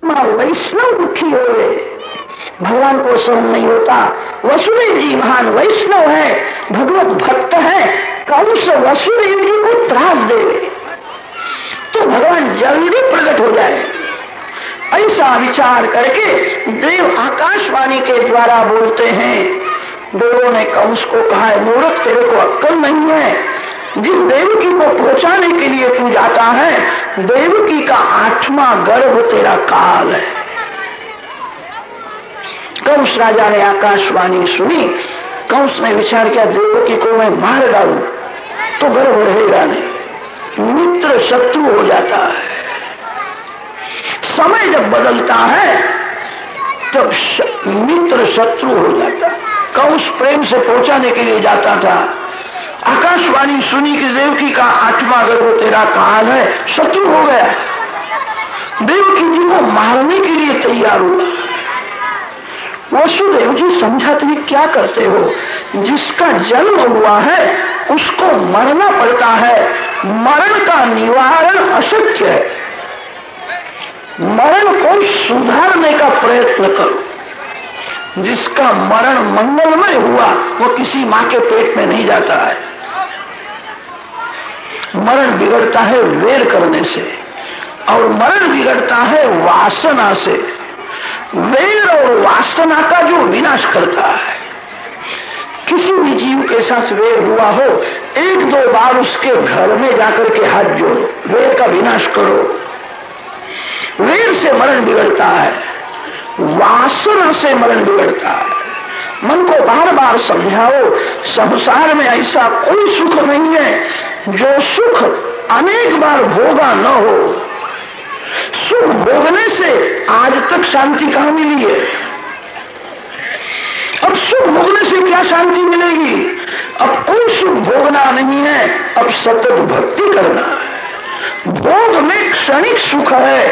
आत्मा वैष्णव दुखी हो गए, भगवान को सहन नहीं होता। वसुदेव जी महान वैष्णव है, भगवत भक्त है, कंस वसुदेव जी को त्रास देवे तो भगवान जल्दी प्रकट हो जाए, ऐसा विचार करके देव आकाशवाणी के द्वारा बोलते हैं। देवों ने कंस को कहा है, मूर्ख, तेरे को अक्ल नहीं है, जिस देवकी को पहुंचाने के लिए तू जाता है, देवकी का 8वां गर्भ तेरा काल है। कंस राजा ने आकाशवाणी सुनी। कंस ने विचार किया, देवकी को मैं मार डालूं तो गर्भ रहेगा नहीं, मित्र शत्रु हो जाता है। समय जब बदलता है तब मित्र शत्रु हो जाता। कंस प्रेम से पहुंचाने के लिए जाता था, आकाशवाणी सुनी कि देवकी का 8वां गर्भ तेरा काल है, शत्रु हो गया, देवकी जी को मारने के लिए तैयार हुआ। वसुदेव जी समझाते हैं, क्या करते हो, जिसका जन्म हुआ है उसको मरना पड़ता है, मरण का निवारण अशक्य है, मरण को सुधारने का प्रयत्न करो। जिसका मरण मंगलमय हुआ वो किसी मां के पेट में नहीं जाता है। मरण बिगड़ता है वेर करने से, और मरण बिगड़ता है वासना से। वेर और वासना का जो विनाश करता है, किसी भी जीव के साथ वेर हुआ हो, 1-2 बार उसके घर में जाकर के हाथ जोड़ो, वेर का विनाश करो। वेर से मरण बिगड़ता है, वासना से मरण बिगड़ता है। मन को बार बार समझाओ, संसार में ऐसा कोई सुख नहीं है जो सुख अनेक बार भोगा न हो। सुख भोगने से आज तक शांति कहां मिली है? अब सुख भोगने से क्या शांति मिलेगी? अब कोई सुख भोगना नहीं है, अब सतत भक्ति करना है। भोग में क्षणिक सुख है,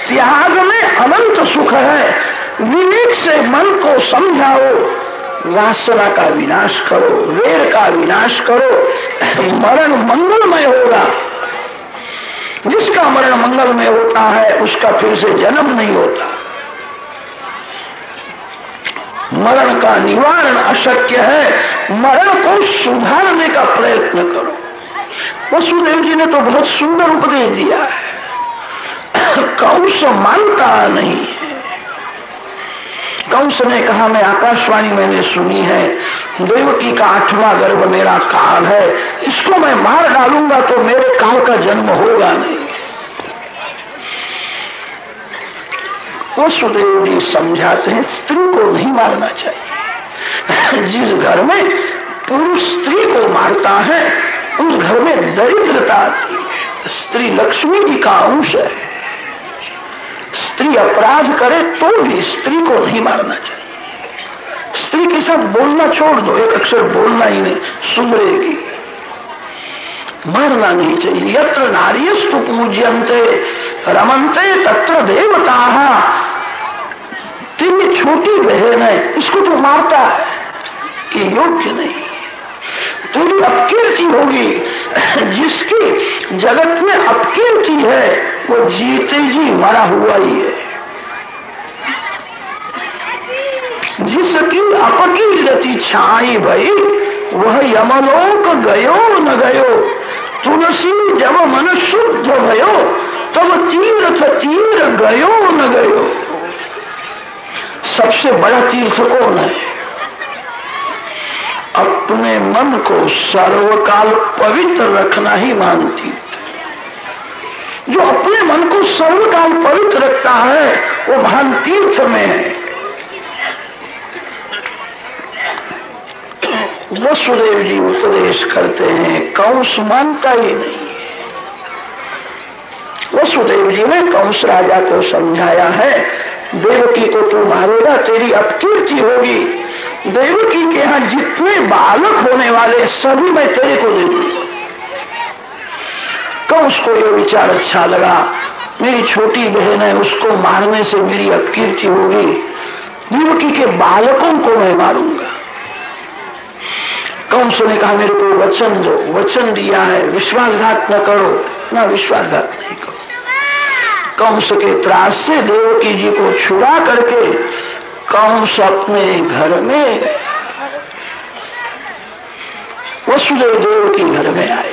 त्याग में अनंत सुख है। विवेक से मन को समझाओ, वासना का विनाश करो, वेर का विनाश करो, मरण मंगलमय होगा। जिसका मरण मंगलमय होता है उसका फिर से जन्म नहीं होता। मरण का निवारण अशक्य है, मरण को सुधारने का प्रयत्न करो। वसुदेव जी ने तो बहुत सुंदर उपदेश दिया है, कंस मानता नहीं है। कंस ने कहा, मैं आकाशवाणी मैंने सुनी है, देवकी का 8वां गर्भ मेरा काल है, इसको मैं मार डालूंगा तो मेरे काल का जन्म होगा नहीं। वसुदेव जी समझाते हैं, स्त्री को नहीं मारना चाहिए। जिस घर में पुरुष स्त्री को मारता है उस घर में दरिद्रता आती है। स्त्री लक्ष्मी जी का अंश है। स्त्री अपराध करे तो भी स्त्री को नहीं मारना चाहिए। स्त्री के साथ बोलना छोड़ दो, एक अक्षर बोलना ही नहीं, सुधरेगी। मारना नहीं चाहिए। यत्र नार्यस्तु पूज्यन्ते रमन्ते तत्र देवताः। तेरी छोटी बहन है, इसको तो मारता है कि योग्य नहीं, तेरी अपकीर्ति होगी। जिसकी जगत में अपकीर्ति है वो जीते जी मरा हुआ ही है। जिसकी अपकीर्ति छाई भई वह यमलोक गयो न गयो। तुलसी जब मन शुद्ध भयो तब तीर्थ तीर गयो न गयो। सबसे बड़ा तीर्थ कौन है? अपने मन को सर्वकाल पवित्र रखना ही महान तीर्थ है। जो अपने मन को सर्वकाल पवित्र रखता है वो महान तीर्थ में है। वसुदेव जी उपदेश करते हैं, कंस मानता ही नहीं। वसुदेव जी ने कंस राजा को समझाया है, देवकी को तू मारेगा तेरी अपकीर्ति होगी। देवकी के यहां जितने बालक होने वाले सभी मैं तेरे को दे दूंगा। कंस को यह विचार अच्छा लगा, मेरी छोटी बहन है, उसको मारने से मेरी अपकीर्ति होगी, देवकी के बालकों को मैं मारूंगा। कंस ने कहा, मेरे को वचन दो। वचन दिया है, विश्वासघात न करो। ना, विश्वासघात नहीं करो। कंस के त्रास से देवकी जी को छुड़ा करके कंस अपने घर में गया। वसुदेव देवकी घर में आए,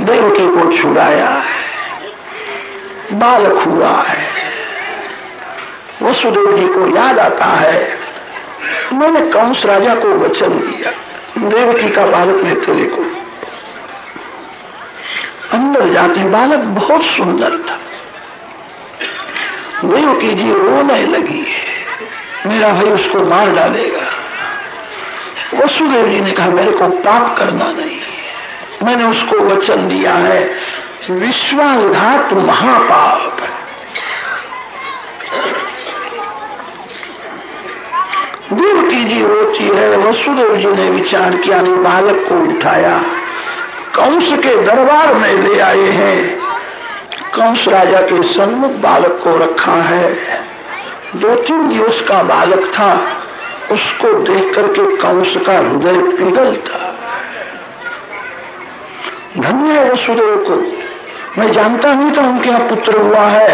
देवकी को छुड़ाया है, बालक हुआ है। वसुदेव जी को याद आता है, मैंने कंस राजा को वचन दिया, देवकी का बालक मैं तेरे को। अंदर जाते बालक बहुत सुंदर था। देवकी जी रोने लगी, मेरा भाई उसको मार डालेगा। वसुदेव जी ने कहा मेरे को पाप करना नहीं, मैंने उसको वचन दिया है, विश्वासघात महापाप है। देवकी जी रोती है। वसुदेव जी ने विचार किया, नहीं, बालक को उठाया, कंस के दरबार में ले आए हैं। कंस राजा के सम्मुख बालक को रखा है। 2-3 दिवस का बालक था, उसको देख करके कंस का हृदय पिघलता। धन्य है वसुदेव को, मैं जानता नहीं था उनके यहाँ पुत्र हुआ है।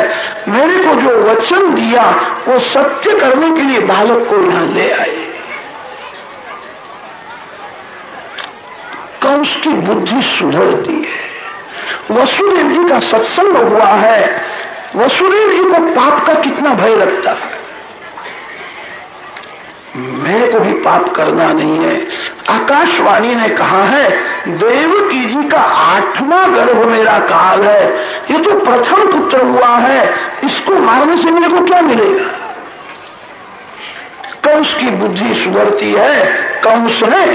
मेरे को जो वचन दिया वो सत्य करने के लिए बालक को यहां ले आए। कंस की बुद्धि सुधरती है। वसुदेव जी का सत्संग हुआ है। वसुदेव जी को पाप का कितना भय लगता है। मेरे को भी पाप करना नहीं है। आकाशवाणी ने कहा है, देवकी जी का 8वां गर्भ मेरा काल है, ये तो प्रथम पुत्र हुआ है, इसको मारने से मेरे को क्या मिलेगा। कंस की बुद्धि सुधरती है। कंस ने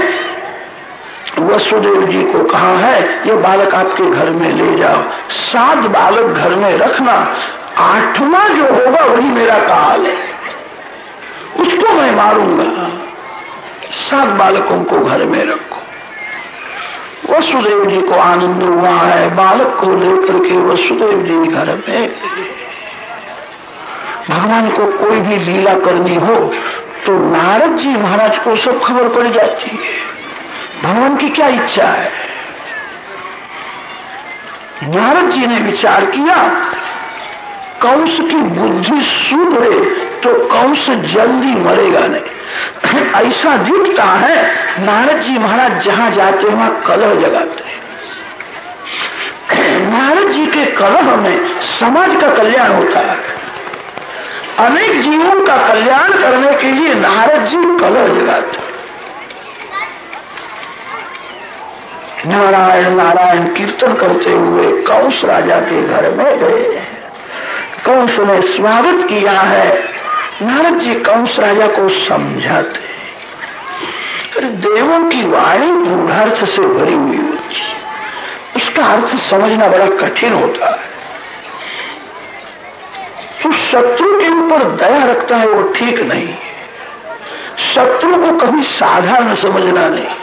वसुदेव जी को कहा है, ये बालक आपके घर में ले जाओ, 7 बालक घर में रखना, 8वां जो होगा वही मेरा काल है, उसको मैं मारूंगा। 7 बालकों को घर में रखो। वसुदेव जी को आनंद हुआ है। बालक को लेकर के वसुदेव जी घर में गए। भगवान को कोई भी लीला करनी हो तो नारद जी महाराज को सब खबर पड़ जाती है, भगवान की क्या इच्छा है। नारद जी ने विचार किया, कंस की बुद्धि सुधरे तो कंस जल्दी मरेगा नहीं। ऐसा दिखता है नारद जी महाराज जहां जाते वहां कलह जगाते हैं। नारद जी के कलह में समाज का कल्याण होता है। अनेक जीवों का कल्याण करने के लिए नारद जी कलह जगाते हैं। नारायण नारायण कीर्तन करते हुए कंस राजा के घर में गए। कंस ने स्वागत किया है। नारद जी कंस राजा को समझाते, अरे देवों की वाणी गूढ़ार्थ से भरी हुई होती, उसका अर्थ समझना बड़ा कठिन होता है। तो शत्रु के ऊपर दया रखता है वो ठीक नहीं है। शत्रु को कभी साधारण समझना नहीं,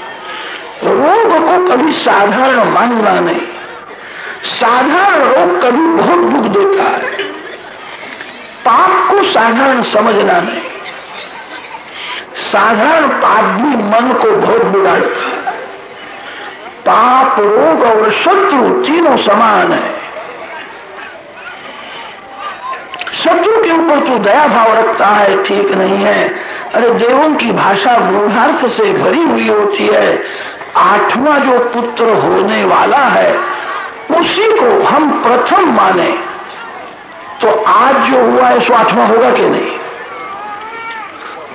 रोग को कभी साधारण मानना नहीं। साधारण रोग कभी बहुत दुख देता है, पाप को साधारण समझना नहीं। साधारण पाप भी मन को बहुत बिगाड़ता है। पाप, रोग और शत्रु तीनों समान है। शत्रु के ऊपर तो दया भाव रखता है, ठीक नहीं है। अरे देवों की भाषा गूढ़ार्थ से भरी हुई होती है। 8वां जो पुत्र होने वाला है उसी को हम प्रथम माने तो आज जो हुआ है सो 8वां होगा कि नहीं।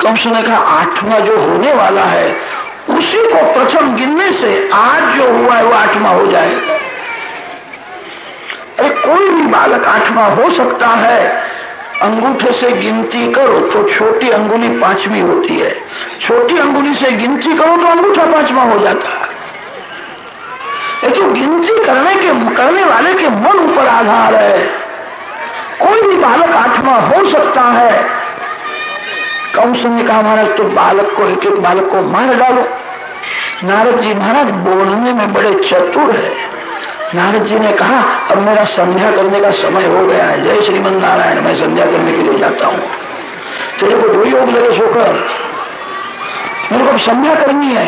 कंस ने कहा 8वां जो होने वाला है उसी को प्रथम गिनने से आज जो हुआ है वो 8वां हो जाएगा। अरे कोई भी बालक 8वां हो सकता है। अंगूठे से गिनती करो तो छोटी अंगुली 5वीं होती है, छोटी अंगुली से गिनती करो तो अंगूठा 5वां हो जाता है। ये तो गिनती करने वाले के मन ऊपर आधार है। कोई भी बालक 8वां हो सकता है। कंस ने कहा महाराज तो बालक को, एक एक बालक को मार डालो। नारद जी महाराज बोलने में बड़े चतुर है। नारद जी ने कहा अब मेरा संध्या करने का समय हो गया है, जय श्रीमन नारायण, मैं संध्या करने के लिए जाता हूं। तेरे को जो योग लगे सोकर, मेरे को अब संध्या करनी है।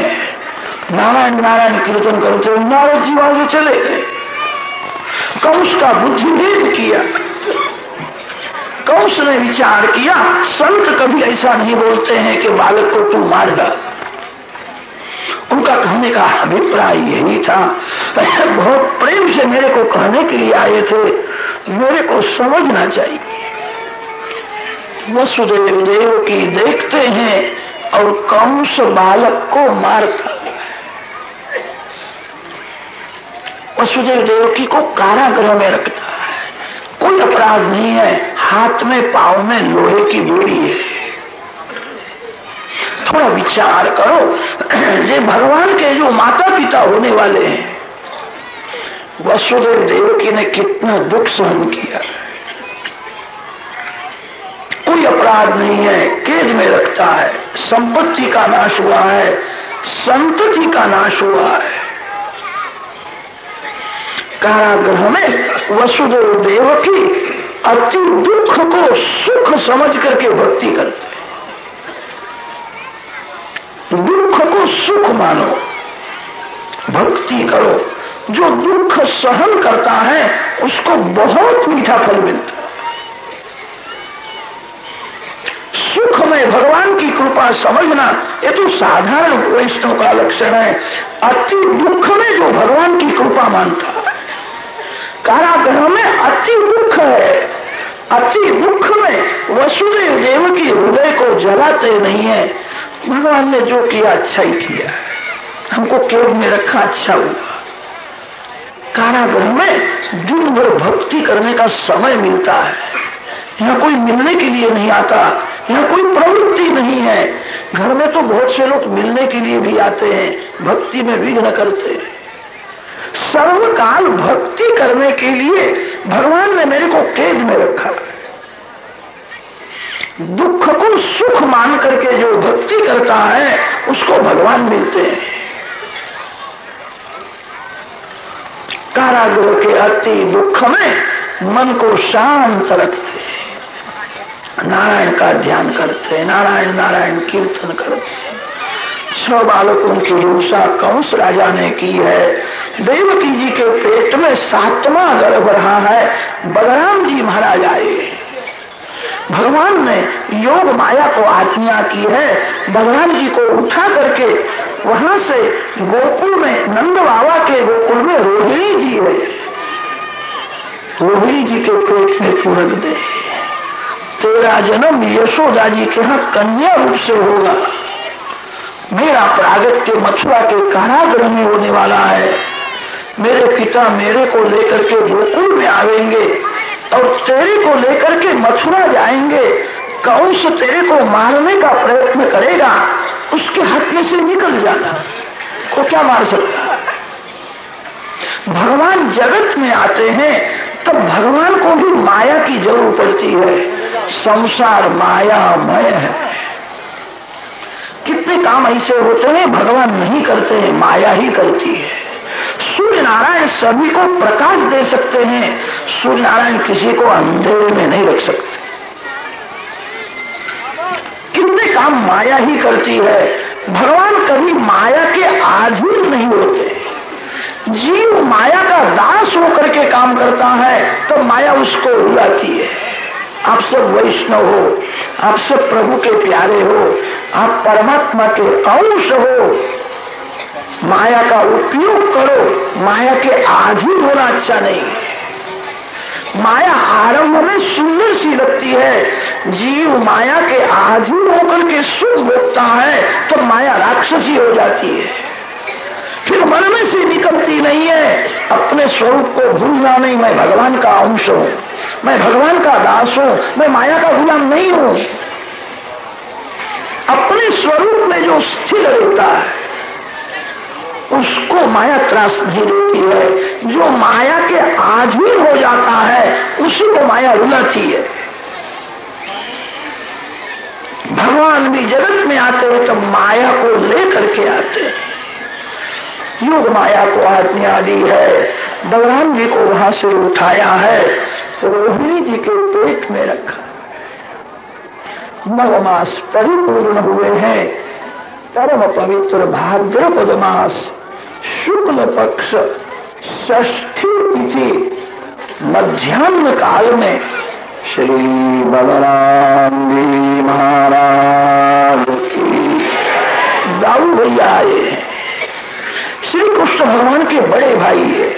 नारायण नारायण कीर्तन करते हुए नारद जी वहां से चले गए। कंस का बुद्धिभेद किया। कंस ने विचार किया, संत कभी ऐसा नहीं बोलते हैं कि बालक को तू मार डाल। उनका कहने का अभिप्राय यही था, बहुत प्रेम से मेरे को कहने के लिए आए थे, मेरे को समझना चाहिए। वसुदेव देवकी देखते हैं और कंस बालक को मारता है। वसुदेव देवकी को कारागृह में रखता है, कोई अपराध नहीं है, हाथ में पांव में लोहे की बेड़ी है। थोड़ा विचार करो, ये भगवान के जो माता पिता होने वाले हैं, वसुदेव देवकी ने कितना दुख सहन किया। कोई अपराध नहीं है, कैद में रखता है, संपत्ति का नाश हुआ है, संतति का नाश हुआ है। कारागृह में वसुदेव देवकी अति दुख को सुख समझ करके भक्ति करते। दुख को सुख मानो, भक्ति करो। जो दुख सहन करता है उसको बहुत मीठा फल मिलता है। सुख में भगवान की कृपा समझना, ये तो साधारण वैष्णव का लक्षण है। अति दुख में जो भगवान की कृपा मानता है, कारागृह में अति दुख है, अति दुख में वसुदेव देवकी हृदय को जलाते नहीं है। भगवान ने जो किया अच्छा ही किया, हमको कैद में रखा अच्छा हुआ। कारागृह में दिन भर भक्ति करने का समय मिलता है, यहाँ कोई मिलने के लिए नहीं आता, यहाँ कोई प्रवृत्ति नहीं है। घर में तो बहुत से लोग मिलने के लिए भी आते हैं, भक्ति में विघ्न करते हैं। सर्वकाल भक्ति करने के लिए भगवान ने मेरे को कैद में रखा। दुख को सुख मान करके जो भक्ति करता है उसको भगवान मिलते हैं। कारागृह के अति दुख में मन को शांत रखते, नारायण का ध्यान करते, नारायण नारायण कीर्तन करते। 6 बालकों की हिंसा कंस राजा ने की है। देवकी जी के पेट में 7वां गर्भ रहा है। बलराम जी महाराज आए, भगवान ने योग माया को आज्ञा की है, बलराम जी को उठा करके वहां से गोकुल में, नंद बाबा के गोकुल में रोहिणी जी है, रोहिणी जी के पेट में तू रख दे। तेरा जन्म यशोदा जी के यहाँ कन्या रूप से होगा। मेरा प्रागट्य मथुरा के कारागृह में होने वाला है। मेरे पिता मेरे को लेकर के गोकुल में आवेंगे और तेरे को लेकर के मथुरा जाएंगे। कंस तेरे को मारने का प्रयत्न करेगा, उसके हाथ में से निकल जाना, को क्या मार सकता है। भगवान जगत में आते हैं तब भगवान को भी माया की जरूरत पड़ती है। संसार मायामय है। कितने काम ऐसे होते हैं भगवान नहीं करते हैं, माया ही करती है। सूर्य नारायण सभी को प्रकाश दे सकते हैं, सूर्य नारायण किसी को अंधेरे में नहीं रख सकते। कितने काम माया ही करती है। भगवान कभी माया के अधीन नहीं होते। जीव माया का दास होकर के काम करता है तो माया उसको रुलाती है। आप सब वैष्णव हो, आप सब प्रभु के प्यारे हो, आप परमात्मा के अंश हो, माया का उपयोग करो। माया के अधीन होना अच्छा नहीं है। माया आरंभ में सुंदर सी लगती है, जीव माया के अधीन होकर के सुख भोगता है तो माया राक्षसी हो जाती है, फिर मन में से निकलती नहीं है। अपने स्वरूप को भूलना नहीं, मैं भगवान का अंश हूं, मैं भगवान का दास हूं, मैं माया का गुलाम नहीं हूं। अपने स्वरूप में जो स्थिर रहता है उसको माया त्रास नहीं देती है। जो माया के अधीन हो जाता है उसी को माया रुलाती है। भगवान भी जगत में आते हैं तो माया को लेकर के आते हैं। योग माया को आज्ञा दी है, बलराम जी को वहां से उठाया है, रोहिणी जी के पेट में रखा। 9 मास परिपूर्ण हुए हैं। परम पवित्र भाद्रपद मास शुक्ल पक्ष षष्ठी तिथि मध्याह्न काल में श्री बलराम जी महाराज की दाऊ भैया आए हैं। श्री कृष्ण भगवान के बड़े भाई है।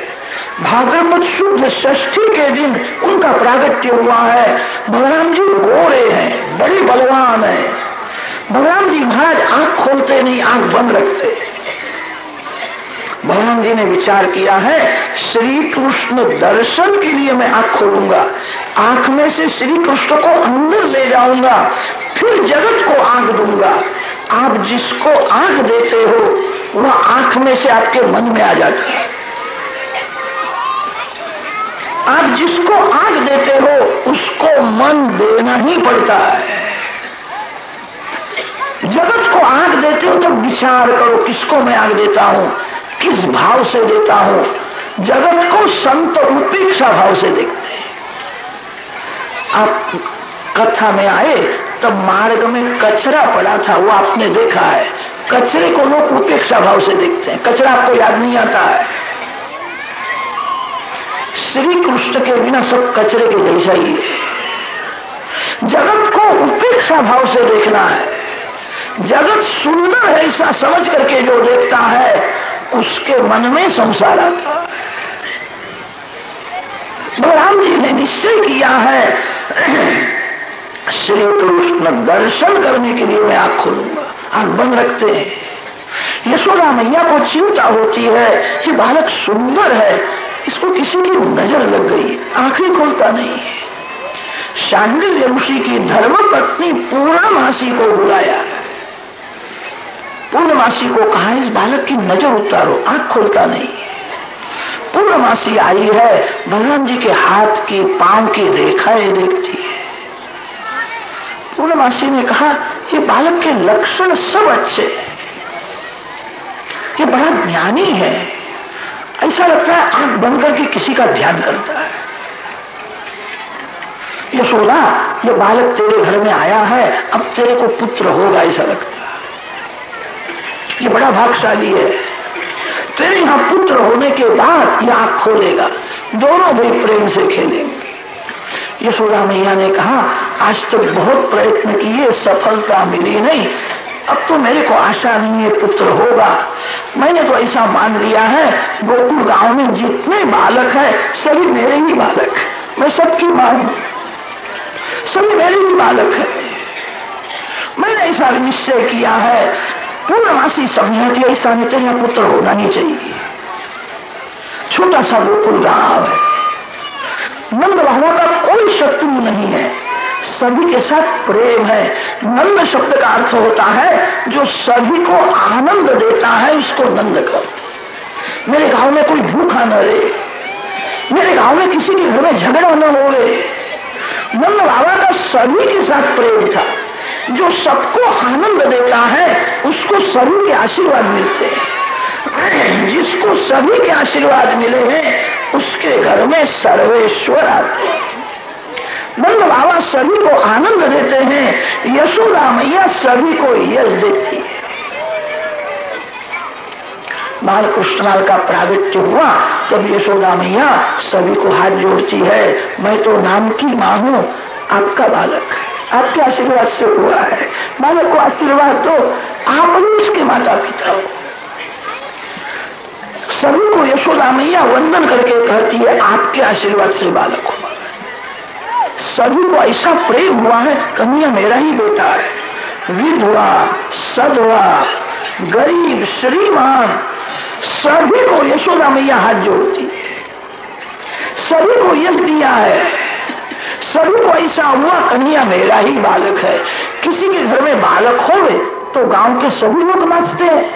भाद्रपद शुद्ध षष्ठी के दिन उनका प्रागट्य हुआ है। बलराम जी गोरे हैं, बड़े बलवान हैं। बलराम जी महाराज आंख खोलते नहीं, आंख बंद रखते। बलराम जी ने विचार किया है, श्री कृष्ण दर्शन के लिए मैं आंख खोलूंगा, आंख में से श्री कृष्ण को अंदर ले जाऊंगा, फिर जगत को आंख दूंगा। आप जिसको आंख देते हो वह आंख में से आपके मन में आ जाता है। आप जिसको आंख देते हो उसको मन देना ही पड़ता है। जगत को आंख देते हो तो विचार करो, किसको मैं आंख देता हूं, किस भाव से देता हूं। जगत को संत उपेक्षा भाव से देखते हैं। आप कथा में आए तब मार्ग में कचरा पड़ा था, वो आपने देखा है। कचरे को लोग उपेक्षा भाव से देखते हैं, कचरा आपको याद नहीं आता है। श्री कृष्ण के बिना सब कचरे के जैसा ही है। जगत को उपेक्षा भाव से देखना है। जगत सुंदर है ऐसा समझ करके जो देखता है उसके मन में संसार आता है। बलराम जी ने निश्चय किया है, श्री कृष्ण दर्शन करने के लिए मैं आंख खोलूंगा। आंख बंद रखते हैं। यशोदा मैया को चिंता होती है कि बालक सुंदर है, इसको किसी की नजर लग गई, आंखें खोलता नहीं है। शांडिल्य ऋषि की धर्मपत्नी पूर्णमासी को बुलाया। पूर्णमासी को कहा, इस बालक की नजर उतारो, आंख खोलता नहीं है। पूर्णमासी आई है, बलराम जी के हाथ की पांव की रेखाएं देखती है। पूर्णमासी ने कहा, ये बालक के लक्षण सब अच्छे हैं, ये बड़ा ज्ञानी है, ऐसा लगता है आंख बंद करके किसी का ध्यान करता है। यशोदा, ये बालक तेरे घर में आया है, अब तेरे को पुत्र होगा ऐसा लगता है। ये बड़ा भाग्यशाली है, तेरे यहां पुत्र होने के बाद ये आंख खोलेगा, दोनों भी प्रेम से खेलेंगे। यशोदा मैया ने कहा, आज तक बहुत प्रयत्न किए, सफलता मिली नहीं, अब तो मेरे को आशा नहीं है पुत्र होगा। मैंने तो ऐसा मान लिया है, गोकुल गांव में जितने बालक है सभी मेरे ही बालक है, मैं सबकी मां हूं, सभी मेरे ही बालक है। मैंने ऐसा निश्चय किया है। पूर्णमासी समझाती, ऐसा नहीं, तेरा पुत्र होना ही चाहिए। छोटा सा गोकुल गांव है, नंद बाबा का कोई शत्रु नहीं है, सभी के साथ प्रेम है। नंद शब्द का अर्थ होता है जो सभी को आनंद देता है, उसको नंद कहते। मेरे गांव में कोई भूखा न रहे, मेरे गांव में किसी के घर में झगड़ा न हो। नंद बाबा का सभी के साथ प्रेम था, जो सबको आनंद देता है उसको सभी के आशीर्वाद मिलते हैं। जिसको सभी के आशीर्वाद मिले हैं उसके घर में सर्वेश्वर आते हैं। नंद बाबा सभी को आनंद देते हैं, यशोदा मैया सभी को यश देती है। बालकृष्णलाल का प्रागट्य हुआ तब यशोदा मैया सभी को हाथ जोड़ती है, मैं तो नाम की मां हूं, आपका बालक है, आपके आशीर्वाद से हुआ है, बालक को आशीर्वाद दो, आप ही उसके माता पिता हो। सभी को यशोदा मैया वंदन करके कहती है, आपके आशीर्वाद से बालक हुआ। सभी को ऐसा प्रेम हुआ है, कन्हैया मेरा ही बेटा है। विधवा, सधवा, गरीब, श्रीमान, सभी को यशोदा मैया हाथ जोड़ती है, सभी को यश दिया है। सभी को ऐसा हुआ, कन्हैया मेरा ही बालक है। किसी के घर में बालक होवे तो गांव के सभी लोग नाचते हैं।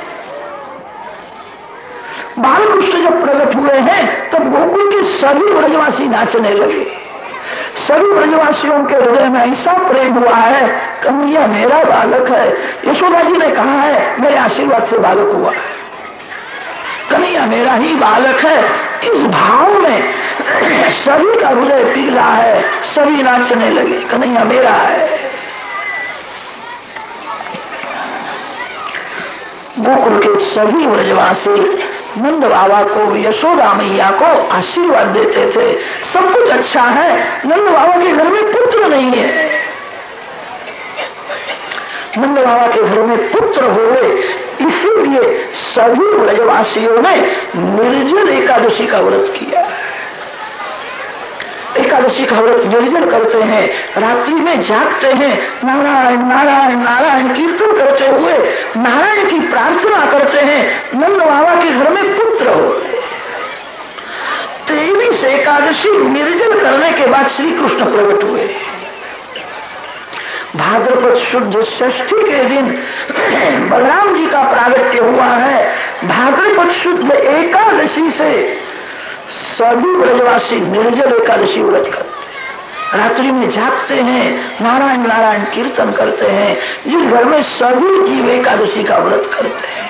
बालकृष्ण जब प्रकट हुए हैं तब गोकुल के सभी ब्रजवासी नाचने लगे। सभी ब्रजवासियों के हृदय में ऐसा प्रेम हुआ है, कन्हैया मेरा बालक है। यशोदा जी ने कहा है, मेरे आशीर्वाद से बालक हुआ है, कन्हैया मेरा ही बालक है। इस भाव में सभी का हृदय पिघला है, सभी नाचने लगे, कन्हैया मेरा है। गोकुल के सभी ब्रजवासी नंद बाबा को, यशोदा मैया को आशीर्वाद देते थे। सब कुछ अच्छा है, नंद बाबा के घर में पुत्र नहीं है। नंद बाबा के घर में पुत्र हुए, इसीलिए सभी ब्रजवासियों ने निर्जल एकादशी का व्रत किया। एकादशी का व्रत निर्जल करते हैं, रात्रि में जागते हैं, नारायण नारायण नारायण कीर्तन करते हुए नारायण की प्रार्थना करते हैं। नंद बाबा के घर में पुत्र हो। 23 एकादशी निर्जल करने के बाद श्री कृष्ण प्रकट हुए। भाद्रपद शुद्ध षष्ठी के दिन बलराम जी का प्रागट्य हुआ है। भाद्रपद शुद्ध एकादशी से सभी ब्रजवासी निर्जल एकादशी व्रत करते हैं, रात्रि में जागते हैं, नारायण नारायण कीर्तन करते हैं। जिस घर में सभी जीव एकादशी का व्रत करते हैं,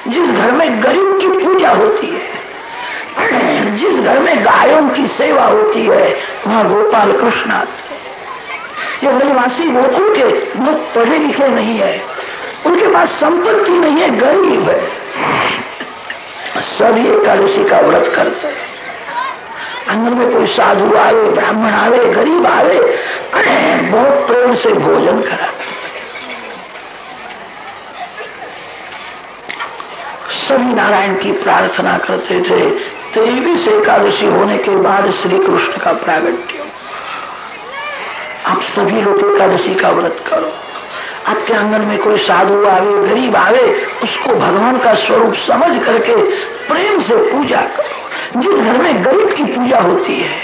जिस घर में गरीब की पूजा होती है, जिस घर में गायों की सेवा होती है, वहां गोपाल कृष्ण आते हैं। ये ब्रजवासी गोकुल के लोग पढ़े लिखे नहीं है, उनके पास संपत्ति नहीं है, गरीब है, सभी एकादशी का व्रत करते हैं। अंदर में कोई साधु आवे, ब्राह्मण आवे, गरीब आवे, बहुत प्रेम से भोजन कराते। सभी नारायण की प्रार्थना करते थे। 23 एकादशी होने के बाद श्री कृष्ण का प्रागट्य। आप सभी लोग एकादशी का व्रत करो। आपके आंगन में कोई साधु आवे, गरीब आवे, उसको भगवान का स्वरूप समझ करके प्रेम से पूजा करो। जिस घर में गरीब की पूजा होती है,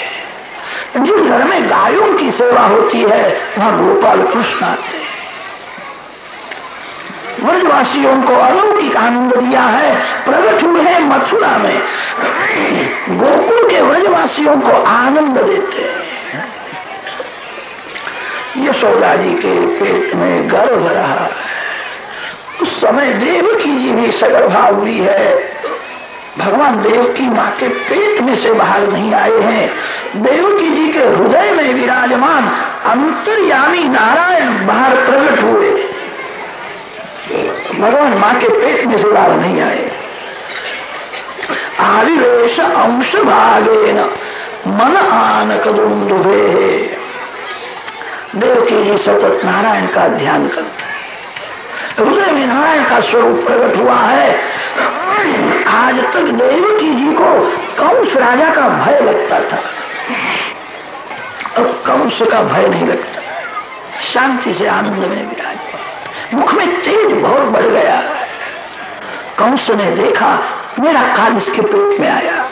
जिस घर में गायों की सेवा होती है, वहां गोपाल कृष्ण आते हैं। ब्रजवासियों को अलौकिक आनंद दिया है, प्रकट हुए हैं मथुरा में, गोकुल के ब्रजवासियों को आनंद देते हैं। यशोदा जी के पेट में गर्भ रहा है, उस समय देवकी जी भी सगर्भा हुई है। भगवान देवकी माँ के पेट में से बाहर नहीं आए हैं। देवकी जी के हृदय में विराजमान अंतर्यामी नारायण बाहर प्रकट हुए। भगवान माँ के पेट में से बाहर नहीं आए। आविवेश अंश भागेन मन आनक दुंदुभे। देवकी जी सतत नारायण का ध्यान करते हैं, हृदय में नारायण का स्वरूप प्रकट हुआ है। आज तक देवकी जी को कंस राजा का भय लगता था, अब कंस का भय नहीं लगता, शांति से आनंद में विराज। मुख में तेज बहुत बढ़ गया है। कंस ने देखा मेरा काल इसके पेट में आया,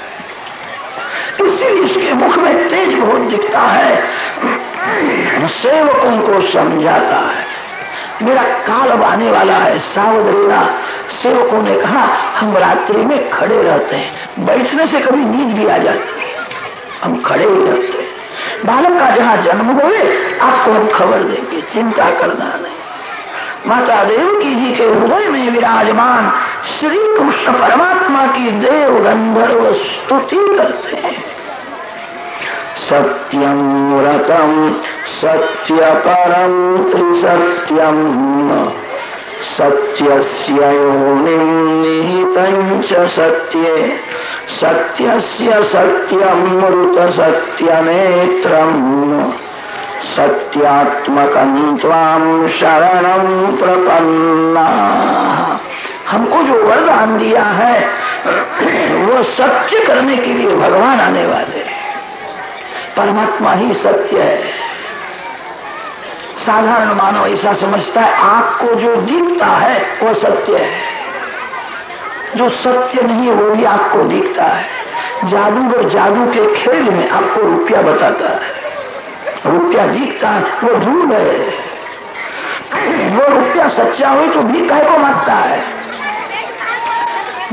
इसलिए इसके मुख में तेज बहुत दिखता है। सेवकों को समझाता है मेरा काल अब आने वाला है, सावध रहना। सेवकों ने कहा हम रात्रि में खड़े रहते हैं, बैठने से कभी नींद भी आ जाती है, हम खड़े ही रहते हैं। बालक का जहां जन्म होवे आपको हम खबर देंगे, चिंता करना नहीं। माता देवकी जी के हृदय में विराजमान श्री कृष्ण परमात्मा की देव गंधर्व स्तुति करते हैं। सत्यम व्रतम सत्य परम त्रिसत्यम सत्यस्य योनिं निहितं च सत्ये सत्यस्य सत्यमृत सत्यनेत्रम् सत्यात्मकं त्वां शरणं प्रपन्ना। हमको जो वरदान दिया है वो सत्य करने के लिए भगवान आने वाले हैं। परमात्मा ही सत्य है। साधारण मानव ऐसा समझता है आंख को जो दिखता है वो सत्य है, जो सत्य नहीं है वो भी आपको दिखता है। जादूगर जादू के खेल में आपको रुपया बताता है, रुपया दिखता है, वो धूल है। वो रुपया सच्चा हो तो भी कह को मांगता है,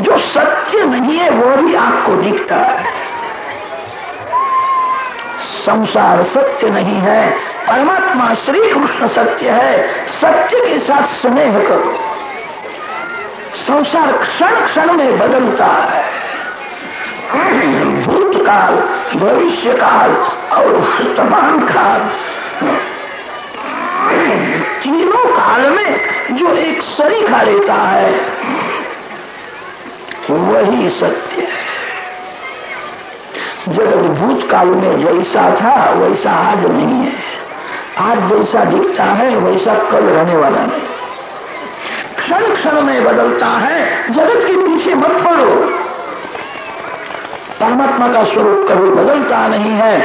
जो सत्य नहीं है वो भी आपको दिखता है। संसार सत्य नहीं है, परमात्मा श्री कृष्ण सत्य है। सत्य के साथ स्नेह करो। संसार क्षण क्षण में बदलता है, भूतकाल, भविष्य काल और वर्तमान काल, तीनों काल में जो एक सरीखा रहता है वही सत्य है। जगत भूतकाल में जैसा था वैसा आज नहीं है। आज जैसा दिखता है वैसा कल रहने वाला नहीं। क्षण क्षण में बदलता है। जगत के पीछे मत पड़ो। परमात्मा का स्वरूप कभी बदलता नहीं है।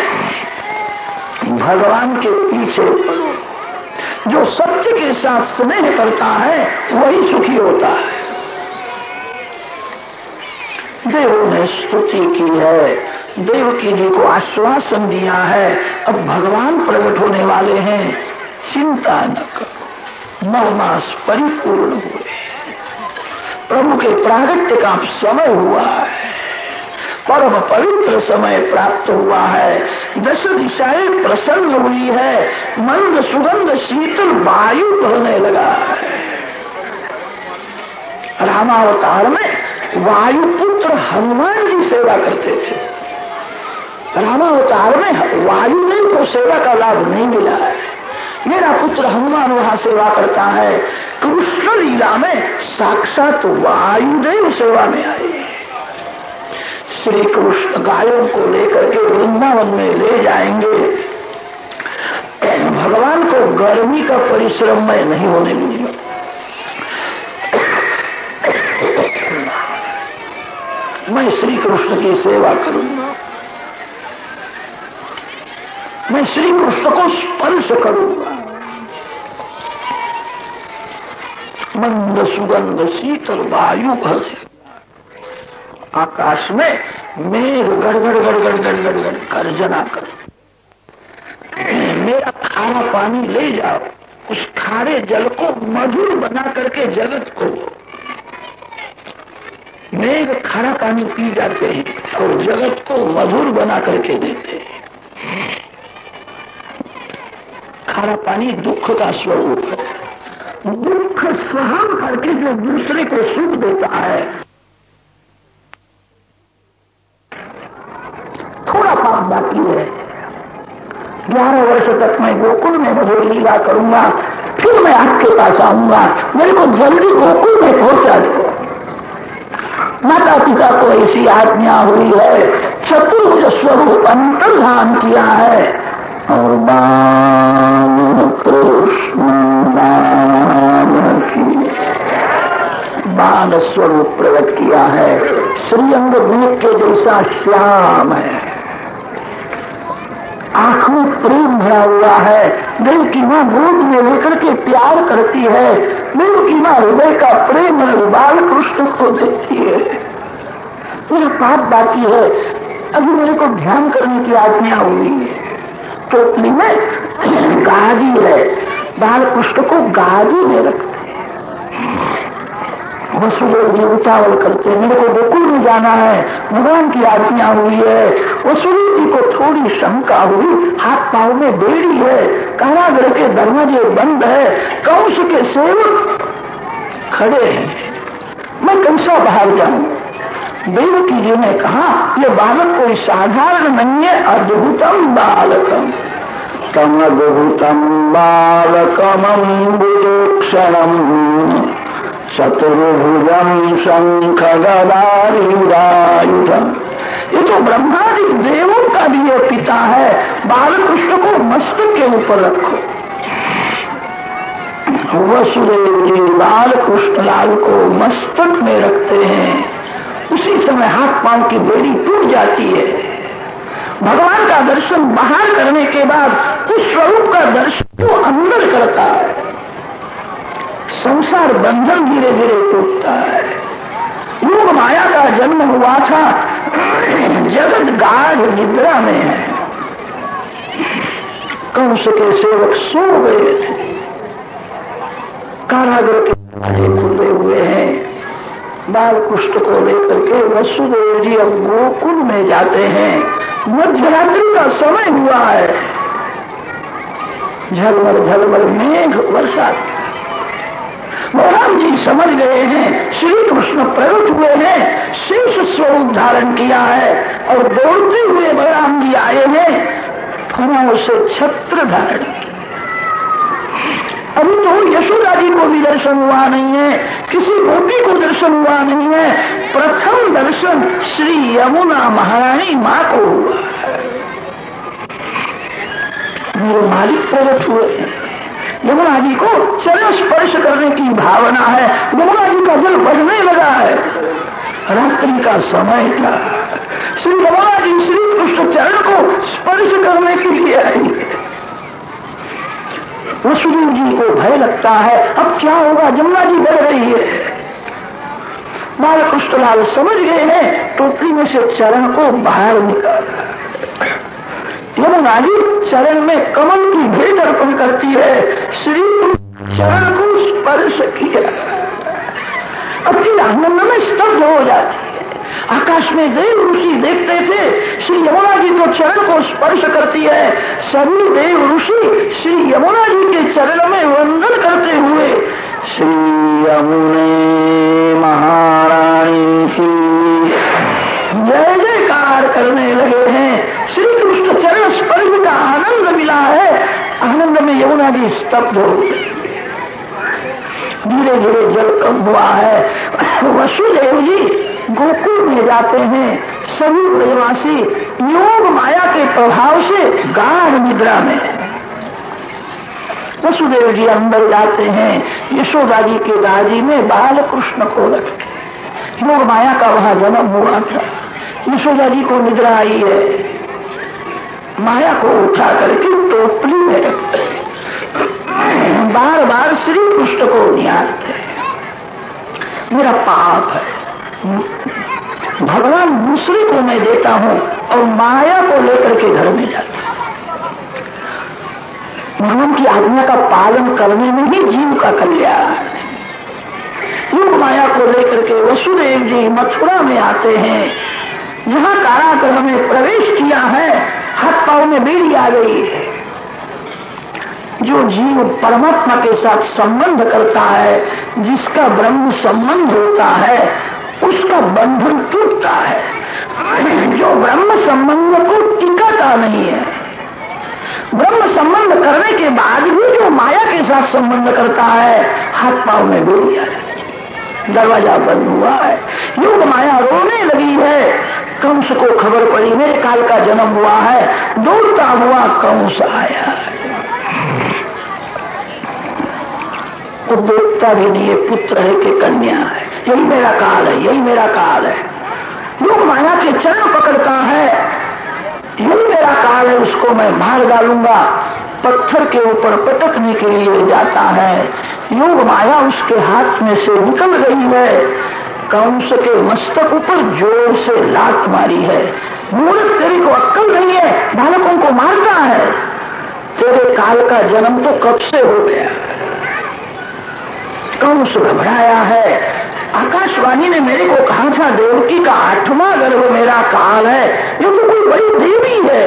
भगवान के पीछे पड़ो। जो सत्य के साथ स्नेह करता है वही सुखी होता है। देवों ने स्तुति की है, देवकी जी को आश्वासन दिया है। अब भगवान प्रकट होने वाले हैं, चिंता न करो। 9 मास परिपूर्ण हुए, प्रभु के प्रागट्य का समय हुआ है, परम पवित्र समय प्राप्त हुआ है। 10 दिशाएं प्रसन्न हुई है, मंद सुगंध शीतल वायु बहने लगा है। रामावतार में वायुपुत्र हनुमान जी सेवा करते थे। रामावतार में वायुदेव को सेवा का लाभ नहीं मिला है। मेरा पुत्र हनुमान वहां सेवा करता है। कृष्ण लीला में साक्षात वायुदेव सेवा में आए। श्री कृष्ण गायों को लेकर के वृंदावन में ले जाएंगे। भगवान को गर्मी का परिश्रम में नहीं होने दूंगा। मैं श्री कृष्ण की सेवा करूंगा। मैं श्री कृष्ण को स्पर्श करूंगा। मंद सुगंध शीतल वायु भरे। आकाश में मेघ गड़गड़ गड़गड़ गड़गड़ गड़ गर्जना कर। मेरा खारा पानी ले जाओ। उस खारे जल को मधुर बना करके जगत को। मेघ खारा पानी पी जाते हैं और जगत को मधुर बना करके देते हैं। खारा पानी दुख का स्वरूप है। दुख सहन करके जो दूसरे को सुख देता है। थोड़ा पाप बाकी है। 11 वर्ष तक मैं गोकुल में मधुर लीला करूंगा, फिर मैं आपके पास आऊंगा। मेरे को जल्दी गोकुल में पहुंचा दो। माता पिता को ऐसी आज्ञा हुई है। चतुर्भुज स्वरूप अंतर्धान किया है और बाल कृष्ण बाल स्वरूप प्रकट किया है। श्रीअंग मेघ के जैसा श्याम है। आंख में प्रेम भरा हुआ है। दिल की मां गोद में लेकर के प्यार करती है। दिल की मां हृदय का प्रेम बाल कृष्ण को देती है। मेरा पाप बाकी है, अभी मेरे को ध्यान करने की आज्ञा हुई है। टोपली में गादी है, बाल कृष्ण को गादी में रखते। वसुदेव जी उतावल करते, मेरे को गोकुल में जाना है, भगवान की आज्ञा हुई है। वसुदेव जी को थोड़ी शंका हुई, हाथ पांव में बेड़ी है, कारागृह के दरवाजे बंद है, कंस के सेवक खड़े हैं, मैं कैसा बाहर जाऊं। देवकी जी ने कहा, ये बालक कोई साधारण नहीं है, अद्भुतम बालकम तम अद्भुतम बालकमं बुजोक्षणम चतुर्भुजम शंख गदायुधम। ये तो ब्रह्मादि देवों का भी ये पिता है। बालकृष्ण को मस्तक के ऊपर रखो। वसुदेव जी बालकृष्ण लाल को मस्तक में रखते हैं। उसी समय हाथ पांव की बेड़ी टूट जाती है। भगवान का दर्शन बाहर करने के बाद उस स्वरूप का दर्शन तो अंदर करता है। संसार बंधन धीरे धीरे टूटता है। योग माया का जन्म हुआ था, जगत गाढ़ निद्रा में है। कंस के सेवक सो गए थे, कारागृह के दरवाजे खुले हुए हैं। बालकृष्ण को लेकर के वसुदेव जी अब गोकुल में जाते हैं। मध्यरात्रि का समय हुआ है। झलमर झलमर मेघ वर्षा। बलराम जी समझ गए हैं श्री कृष्ण प्रकट हुए हैं, शेष स्वरूप धारण किया है और दौड़ते हुए बलराम जी आए हैं। फणों से छत्र धारण। अभी तो यशोदा जी को भी दर्शन हुआ नहीं है, किसी गोपी को दर्शन हुआ नहीं है। प्रथम दर्शन श्री यमुना महारानी मां को हुआ। मेरे मालिक प्रकट हुए हैं। यमुना जी को चरण स्पर्श करने की भावना है। यमुना जी का जल बढ़ने लगा है। रात्रि का समय था। श्री यमुना जी श्री कृष्ण चरण को स्पर्श करने के लिए आई। वसुदेव जी को भय लगता है, अब क्या होगा, यमुना जी बढ़ रही है। बालकृष्ण लाल समझ गए हैं, टोपली में से चरण को बाहर निकाला। यमुना जी चरण में कमल की भेंट अर्पण करती है। श्री चरण को स्पर्श किया। अपनी आनंद में स्तब्ध हो जाती है। आकाश में देव ऋषि देखते थे, श्री यमुना जी तो चरण को स्पर्श करती है। सभी देव ऋषि श्री यमुना जी के चरण में वंदन करते हुए श्री यमुने महारानी की जय जयकार करने लगे हैं। श्री कृष्ण चरण स्पर्श का आनंद मिला है। आनंद में यमुना जी स्तब्ध हो गई। धीरे धीरे जल कम हुआ है। वसुदेव जी गोकुल में जाते हैं। सभी ब्रजवासी योग माया के प्रभाव से गाढ़ निद्रा में। वसुदेव जी अंदर जाते हैं। यशोदा जी के दाजी में बाल कृष्ण को रखे। योग माया का वहां जन्म हुआ था। यशोदा जी को निद्रा आई है। माया को उठा करके टोपली में रखते, बार बार श्री कृष्ण को निहारते। मेरा पाप है, भगवान दूसरे को मैं देता हूं और माया को लेकर के घर में जाता हूं। भगवान की आज्ञा का पालन करने में ही जीव का कल्याण है। योग माया को लेकर के वसुदेव जी मथुरा में आते हैं। जहां कारागृह में प्रवेश किया है, हाथ पांव में बेड़ी आ गई है। जो जीव परमात्मा के साथ संबंध करता है, जिसका ब्रह्म संबंध होता है, उसका बंधन टूटता है। जो ब्रह्म संबंध को टिकाता नहीं है, ब्रह्म संबंध करने के बाद भी जो माया के साथ संबंध करता है, हाथ पांव में बेड़ी आ जाती है, दरवाजा बंद हुआ है। योग माया रोने लगी है। कंस को खबर पड़ी मेरे काल का जन्म हुआ है। दौड़ता हुआ कंस आया। वो देखता भी नहीं है पुत्र है कि कन्या है। यही मेरा काल है, यही मेरा काल है। योग माया के चरण पकड़ता है, यही मेरा काल है, उसको मैं मार डालूंगा। पत्थर के ऊपर पटकने के लिए जाता है। योग माया उसके हाथ में से निकल गई है। कंस के मस्तक ऊपर जोर से लात मारी है। मूर्ख, तेरी को अक्ल नहीं है, बालकों को मारता है। तेरे काल का जन्म तो कब से हो गया। कंस घबराया है। आकाशवाणी ने मेरे को कहा था देवकी का 8वां गर्भ मेरा काल है, ये तो कोई बड़ी देवी है।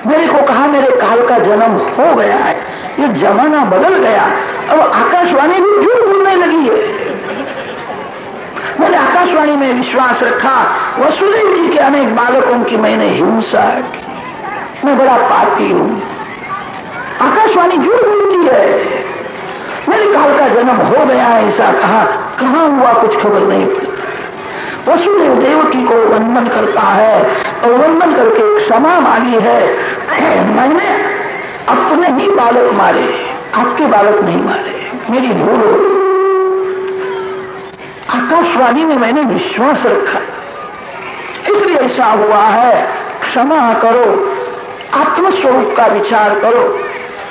मेरे को कहा मेरे काल का जन्म हो गया है। ये जमाना बदल गया। अब आकाशवाणी भी झूठ बोलने लगी है। मैंने आकाशवाणी में विश्वास रखा। वसुदेव जी के अनेक बालकों की मैंने हिंसा की। मैं बड़ा पापी हूं। आकाशवाणी झूठ बोलती है। मेरे काल का जन्म हो गया ऐसा कहा, कहां हुआ कुछ खबर नहीं पड़ती। वसुदेव देवकी को वंदन करता है और वंदन करके क्षमा मांगी है। मैंने अपने ही बालक मारे, आपके बालक नहीं मारे, मेरी भूल हो गई। आकाशवाणी में मैंने विश्वास रखा, इसलिए ऐसा हुआ है। क्षमा करो, आत्मस्वरूप का विचार करो।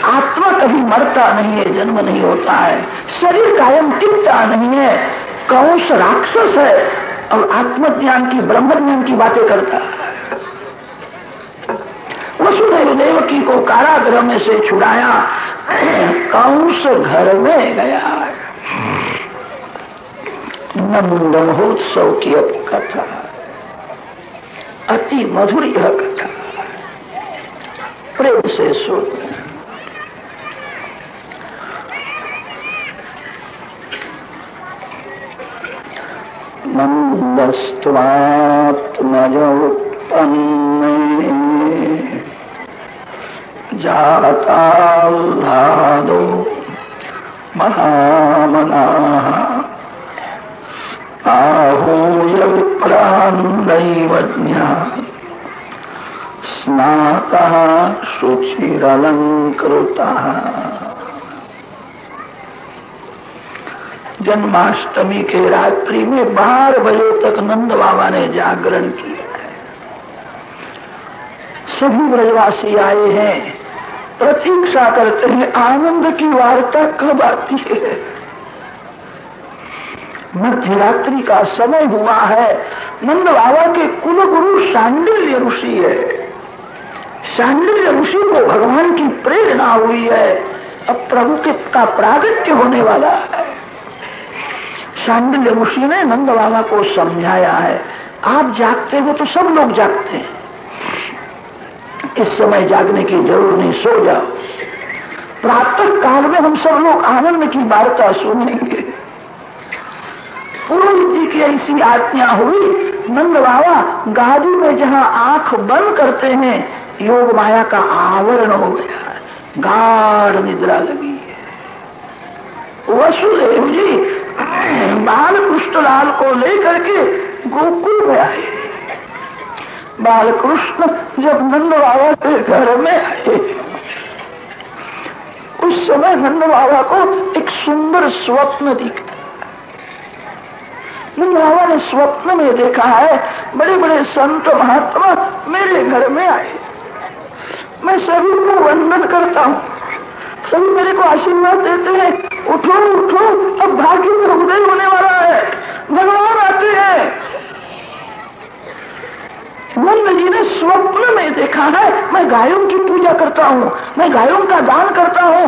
आत्मा कभी मरता नहीं है, जन्म नहीं होता है। शरीर कायम टिकता नहीं है। कंस राक्षस है और आत्मज्ञान की, ब्रह्म ज्ञान की बातें करता है। वसुदेव देवकी को कारागृह में से छुड़ाया। कंस घर में गया। नंद महोत्सव की अब कथा, अति मधुर यह कथा, प्रेम से सुन। नंदस्त्वात्मज उत्पन्ने जाताह्लादो महामनाः आहूय विप्रान् दैवज्ञाः स्नातः शुचिरलंकृतः। जन्माष्टमी के रात्रि में 12 बजे तक नंद बाबा ने जागरण किया है। सभी ब्रजवासी आए हैं, प्रतीक्षा करते हैं आनंद की वार्ता कब आती है। मध्यरात्रि का समय हुआ है। नंद बाबा के कुल गुरु शांडिल्य ऋषि है। शांडिल्य ऋषि को भगवान की प्रेरणा हुई है, अब प्रभु का प्रागट्य होने वाला है। शांडिल्य ऋषि ने नंद बाबा को समझाया है, आप जागते हो तो सब लोग जागते हैं, इस समय जागने की जरूरत नहीं, सो जाओ। प्रातः काल में हम सब लोग आनंद की वार्ता सुनेंगे। पुरोहित जी की ऐसी आज्ञा हुई। नंद बाबा गादी में जहां आंख बंद करते हैं योग माया का आवरण हो गया, गाढ़ निद्रा लगी है। वसुदेव जी बाल कृष्णलाल को लेकर के गोकुल में आए। बाल कृष्ण जब नंद बाबा के घर में आए उस समय नंद बाबा को एक सुंदर स्वप्न दिखा। नंद बाबा ने स्वप्न में देखा है बड़े बड़े संत महात्मा मेरे घर में आए, मैं सभी को वंदन करता हूँ, सभी मेरे को आशीर्वाद देते हैं, उठो उठो अब भाग्य में उदय होने वाला है, भगवान आते हैं। नंद जी ने स्वप्न में देखा है मैं गायों की पूजा करता हूँ, मैं गायों का दान करता हूँ।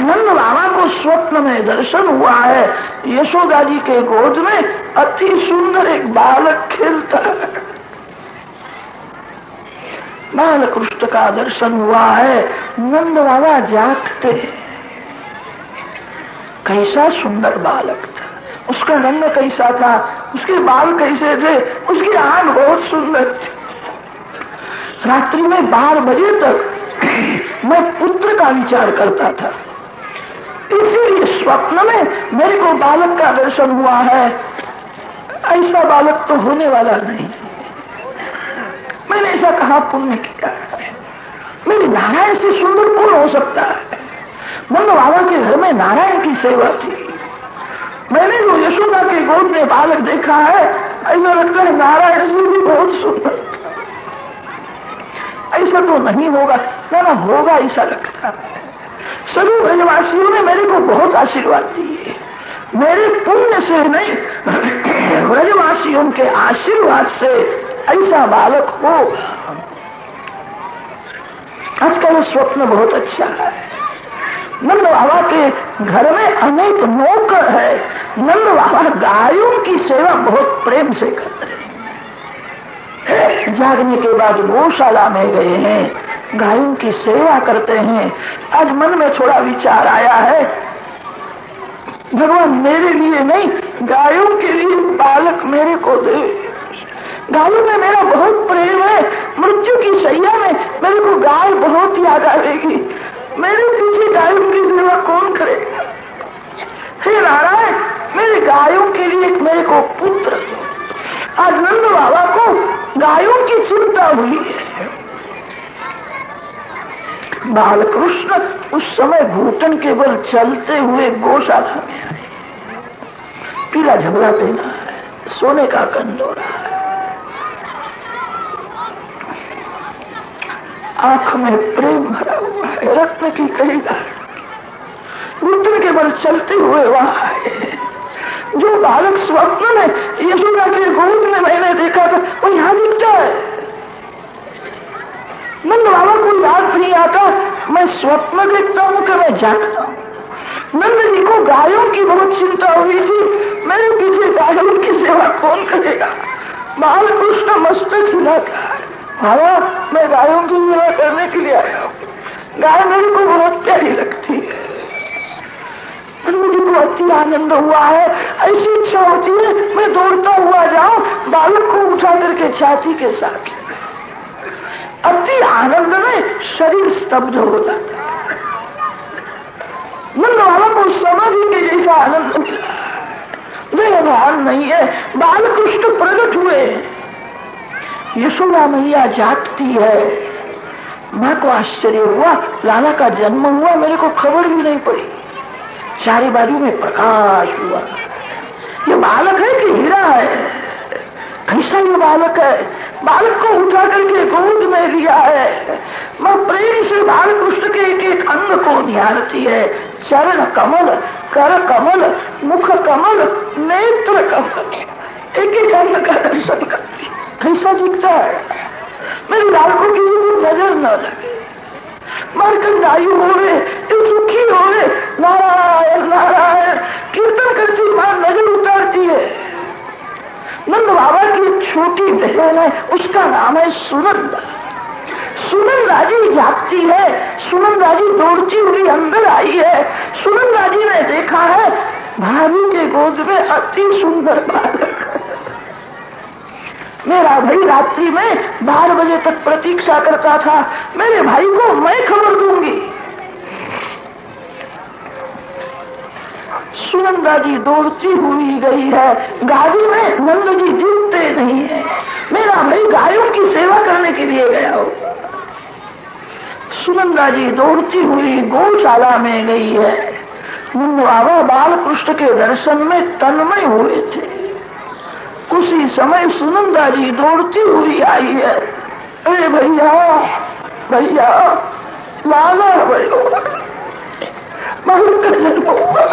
नंद बाबा को स्वप्न में दर्शन हुआ है, यशोदा जी के गोद में अति सुंदर एक बालक खेलता है। बाल कृष्ण का दर्शन हुआ है। नंद बाबा जागते, कैसा सुंदर बालक था, उसका रंग कैसा था, उसके बाल कैसे थे, उसकी आंख बहुत सुंदर थी। रात्रि में 12 बजे तक मैं पुत्र का विचार करता था, इसीलिए स्वप्न में मेरे को बालक का दर्शन हुआ है। ऐसा बालक तो होने वाला नहीं, मैंने ऐसा कहा पुण्य किया है। मेरी नारायण से सुंदर कौन हो सकता है। नंद बाबा के घर में नारायण की सेवा थी। मैंने जो यशोदा के गोद में बालक देखा है ऐसा लगता है नारायण से भी बहुत सुंदर। ऐसा तो नहीं होगा, ना होगा ऐसा लगता है। सभी ब्रजवासियों ने मेरे को बहुत आशीर्वाद दिए, मेरे पुण्य से नहीं ब्रजवासियों के आशीर्वाद से ऐसा बालक होगा। आज का ये स्वप्न बहुत अच्छा है। नंद बाबा के घर में अनेक नौकर है। नंद बाबा गायों की सेवा बहुत प्रेम से करते हैं। जागने के बाद गौशाला में गए हैं, गायों की सेवा करते हैं। आज मन में थोड़ा विचार आया है, भगवान मेरे लिए नहीं गायों के लिए बालक मेरे को दे। गायों में मेरा बहुत प्रेम है, मृत्यु की सैया में मेरे को गाय बहुत याद आएगी। मेरे पीछे गायों की सेवा कौन करेगा। हे नारायण मेरे गायों के लिए मेरे को पुत्र। आज नंद बाबा को गायों की चिंता हुई है। बाल कृष्ण उस समय घुटन के बल चलते हुए गौशाला में आए। पीला झबरा पहना है, सोने का कंडोरा है, आंख में प्रेम भरा हुआ है, रत्न की कड़ी धारण, घुटन के बल चलते हुए वहां आए। जो बालक स्वप्न में यशोदा के गोद में मैंने देखा था वो यहां दिखता है। नंद बाबा को याद नहीं आता मैं स्वप्न देखता हूं कि मैं जागता हूं। नंद जी को गायों की बहुत चिंता हुई थी, मेरे पीछे गायों की सेवा कौन करेगा। बाल कृष्ण मस्तक हिलाता है, बाबा मैं गायों की सेवा करने के लिए आया हूं, गाय मेरे को बहुत प्यारी लगती है। मुझे को अति आनंद हुआ है, ऐसी इच्छा होती है मैं दौड़ता हुआ जाऊं, बालक को उठा करके छाती के साथ। अति आनंद में शरीर स्तब्ध हो जाता है। नंद बाबा को समाधि के जैसा आनंद मिला। वे भान नहीं है, बालकृष्ण प्रकट हुए, यशोदा मैया जागती है। माँ को आश्चर्य हुआ, लाला का जन्म हुआ, मेरे को खबर भी नहीं पड़ी। चारे बाजू में प्रकाश हुआ। ये बालक है कि हीरा है? कैसा ये बालक है? बालक को उठा करके गोद में लिया है। माँ प्रेम से बालकृष्ण के एक एक अंग को निहारती है। चरण कमल, कर कमल, मुख कमल, नेत्र कमल, एक एक अंग का दर्शन करती है। कैसा दिखता है? मेरे लाल को किसी को नजर न लगे। मार्कंडायु होवे, सुखी होवे, नारायण नारायण कीर्तन करती मां नजर उतारती है। नंद बाबा की एक छोटी बहन है, उसका नाम है सुनंदा। सुनंदा जी जागती है। सुनंदा जी दौड़ती हुई अंदर आई है। सुनंदा जी ने देखा है भाभी के गोद में अति सुंदर बालक। मेरा भाई रात्रि में 12 बजे तक प्रतीक्षा करता था, मेरे भाई को मैं खबर दूंगी। सुनंदा जी दौड़ती हुई गई है। गाड़ी में नंद जी दिखते नहीं है। मेरा भाई गायों की सेवा करने के लिए गया हो। सुनंदा जी दौड़ती हुई गौशाला में गई है। नंद बाबा बालकृष्ण के दर्शन में तन्मय हुए थे। उसी समय सुनंदा जी दौड़ती हुई आई है। अरे भैया भैया, लाला भैया, बालक का जन्म हुआ।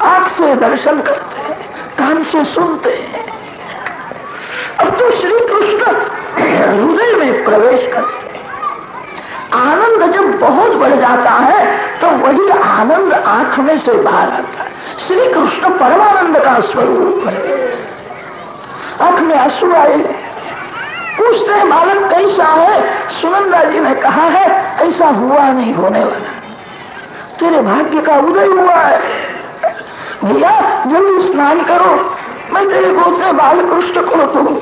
आंख से दर्शन करते हैं, कान से सुनते हैं। अब तो श्री कृष्ण हृदय में प्रवेश करते हैं। आनंद जब बहुत बढ़ जाता है तो वही आनंद आंख में से बाहर आता है। श्री कृष्ण परमानंद का स्वरूप है। आंख में आंसू आए। पूछते हैं बालक कैसा है? सुनंदा जी ने कहा है ऐसा हुआ नहीं, होने वाला। तेरे भाग्य का उदय हुआ है। भैया जल्दी स्नान करो, मैं तेरे गोद में बालकृष्ण को दूं।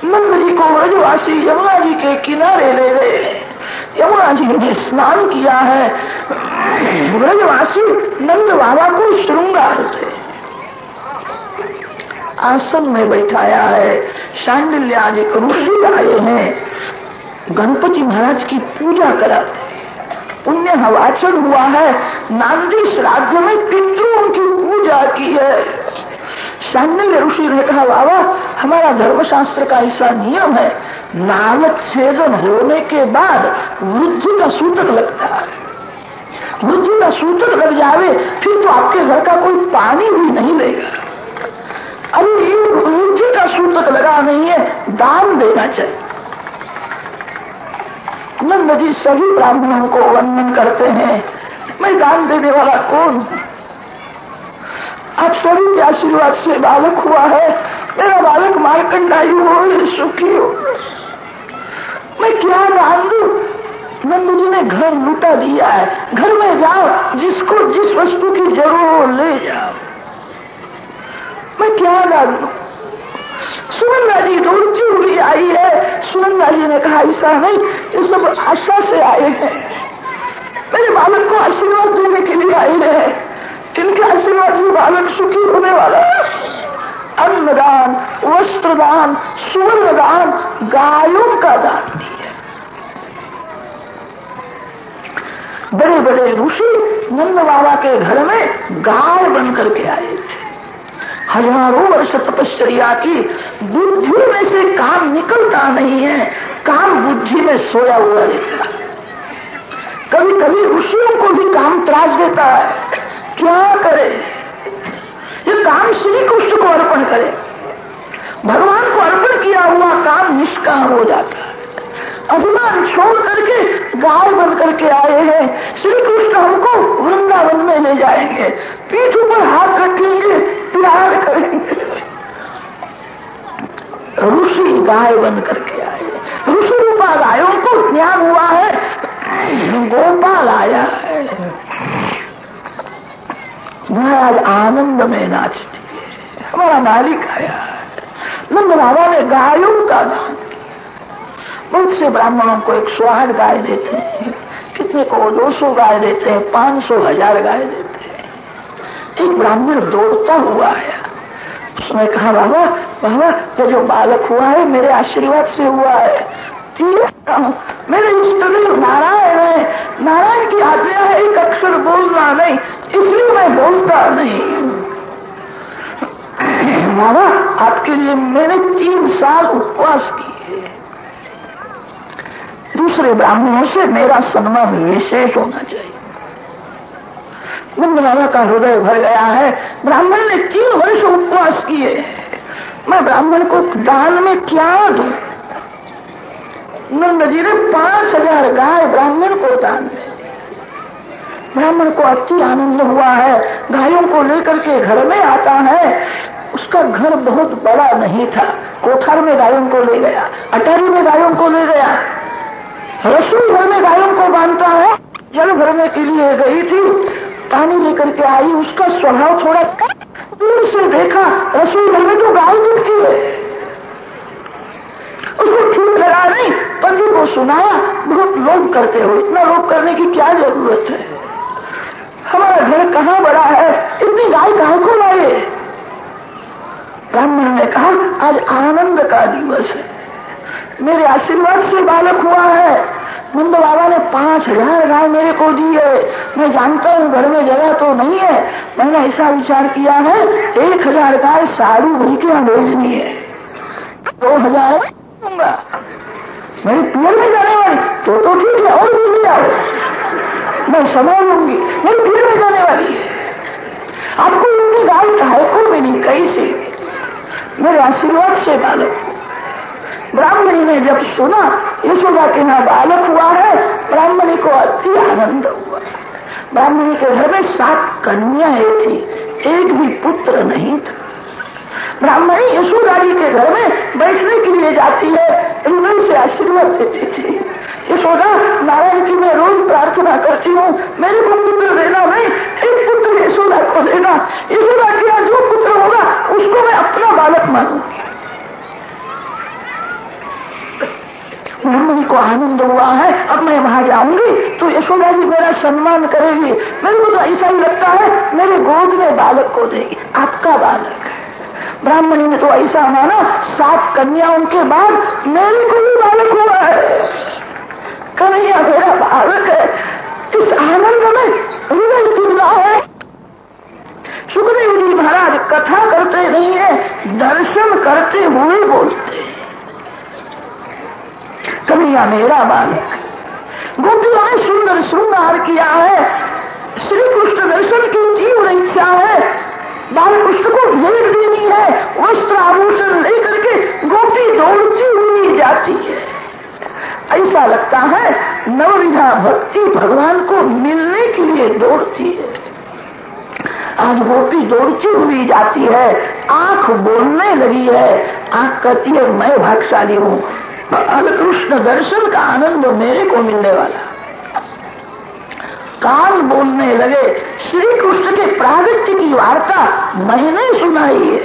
नंद जी को व्रजवासी यमुना जी के किनारे ले गए। यमुना जी ने स्नान किया है। व्रजवासी नंद बाबा को श्रृंगार थे, आसन में बैठाया है। शांडिल्यादिक ऋषि आए हैं, गणपति महाराज की पूजा कराते हैं। पुण्य हवाचन हुआ है। नांदी श्राद्ध में पितरों की पूजा की है। शांडिल्य ऋषि ने कहा बाबा हमारा धर्मशास्त्र का ऐसा नियम है, नालक छेदन होने के बाद वृद्धि का सूतक लगता है। वृद्धि का सूतक लग जावे फिर तो आपके घर का कोई पानी भी नहीं लेगा। अभी वृद्धि का सूतक लगा नहीं है, दान देना चाहिए। नंद जी सभी ब्राह्मणों को वंदन करते हैं। मैं दान देने वाला कौन हूं? आप सभी के आशीर्वाद से बालक हुआ है। मेरा बालक मार्कंडायु हो, सुखी हो। मैं क्या दान दूं? नंद जी ने घर लुटा दिया है। घर में जाओ, जिसको जिस वस्तु की जरूरत ले जाओ। मैं क्या दान दूं? सुनंदा जी दौड़ती हुई आई है। सुनंदा जी ने कहा ऐसा नहीं, ये सब आशा से आए हैं, मेरे बालक को आशीर्वाद देने के लिए आए हैं। इनके आशीर्वाद से बालक सुखी होने वाला है। अन्नदान, वस्त्रदान, सुवर्ण दान, गायों का दान दिया। बड़े बड़े ऋषि नंद बाबा के घर में गाय बन करके आए थे। हजारों वर्ष तपश्चर्या की। बुद्धि में से काम निकलता नहीं है, काम बुद्धि में सोया हुआ रहता है। कभी कभी ऋषियों को भी काम त्रास देता है, क्या करे? ये काम श्री कृष्ण को अर्पण करे। भगवान को अर्पण किया हुआ काम निष्काम हो जाता है। अभिमान छोड़ करके गाय बन करके आए हैं। श्री कृष्ण हमको वृंदावन में ले जाएंगे, पीठ पर हाथ रखेंगे, प्यार करेंगे। ऋषि गाय बन करके आए। ऋषि रूपा गायों को ज्ञान हुआ है, गोपाल आया है। गाय आज आनंद में नाचती है, हमारा मालिक आया है। नंद बाबा ने गायों का दान किया। बहुत से ब्राह्मणों को 108 गाय देते हैं, कितने को 200 गाय देते हैं, 500, 1000 गाय देते हैं। एक ब्राह्मण दौड़ता हुआ आया, उसने कहा बाबा बाबा ये जो बालक हुआ है मेरे आशीर्वाद से हुआ है, मेरे इष्टदेव नारायण है, नारायण की आज्ञा है एक अक्षर बोलना नहीं, इसलिए मैं बोलता नहीं। बाबा आपके लिए मैंने 3 साल उपवास किए, दूसरे ब्राह्मणों से मेरा सम्मान विशेष होना चाहिए। नंद बाबा का हृदय भर गया है, ब्राह्मण ने 3 वर्ष उपवास किए, मैं ब्राह्मण को दान में क्या दूं? नंद जी ने 5000 गाय ब्राह्मण को दान दे दी। ब्राह्मण को अति आनंद हुआ है, गायों को लेकर के घर में आता है। उसका घर बहुत बड़ा नहीं था, कोठार में गायों को ले गया, अटारी में गायों को ले गया, रसोई घर में गायों को बांधता है। जल भरने के लिए गई थी, पानी लेकर के आई, उसका स्वभाव थोड़ा दूर से देखा, रसोई घर में तो गाय दिखती है, उसको ठीक लगा नहीं, पति को सुनाया, बहुत लोभ करते हो, इतना लोभ करने की क्या जरूरत है, हमारा घर कहाँ बड़ा है, इतनी गाय काहे को लाए? ब्राह्मण ने कहा आज आनंद का दिवस है, मेरे आशीर्वाद से बालक हुआ है, नंद बाबा ने 5000 गाय मेरे को दी है, मैं जानता हूँ घर में जगह तो नहीं है, मैंने ऐसा विचार किया है 1000 गाय साड़ू भई के यहाँ भेजनी है, 2000 दूंगा, मेरी पियर में जाने वाली तो ठीक है, और भी ले आओ, मैं समय लूंगी, मेरी पियर में जाने वाली है, आपको इतनी गाय काहे को मिली, कैसे? मेरे आशीर्वाद से बालक। ब्राह्मणी ने जब सुना यशोदा के यहाँ बालक हुआ है, ब्राह्मणी को अति आनंद हुआ। ब्राह्मणी के घर में 7 कन्याएं थी, एक भी पुत्र नहीं था। ब्राह्मणी यशोदा जी के घर में बैठने के लिए जाती है, हृदय से आशीर्वाद देती थी, यशोदा नारायण की मैं रोज प्रार्थना करती हूँ, मेरे को पुत्र देना नहीं, एक पुत्र यशोदा को देना, यशोदा के यहाँ जो पुत्र होगा उसको मैं अपना बालक मानूंगी। ब्राह्मणी को आनंद हुआ है, अब मैं वहां जाऊंगी तो यशोदा जी मेरा सम्मान करेगी, मेरे को तो ऐसा ही लगता है मेरे गोद में बालक को देगी, आपका बालक है। ब्राह्मणी ने तो ऐसा माना 7 कन्याओं के बाद मेरे को भी बालक हुआ है, कन्हैया मेरा बालक है। इस आनंद में हृदय टूट रहा है। सुखदेव जी महाराज कथा करते नहीं है, दर्शन करते हुए बोलते हैं, कन्हैया मेरा बालक। गोपियों ने सुंदर श्रृंगार किया है, श्री कृष्ण दर्शन की तीव्र इच्छा है, बालकृष्ण को भेंट देनी है, वस्त्र आभूषण लेकर के गोपी दौड़ती हुई जाती है। ऐसा लगता है नवविधा भक्ति भगवान को मिलने के लिए दौड़ती है। आज गोपी दौड़ती हुई जाती है, आंख बोलने लगी है, आंख कहती है मैं भाग्यशाली हूँ, कृष्ण दर्शन का आनंद मेरे को मिलने वाला। कान बोलने लगे, श्री कृष्ण के प्रागट्य की वार्ता मैंने सुनाई है,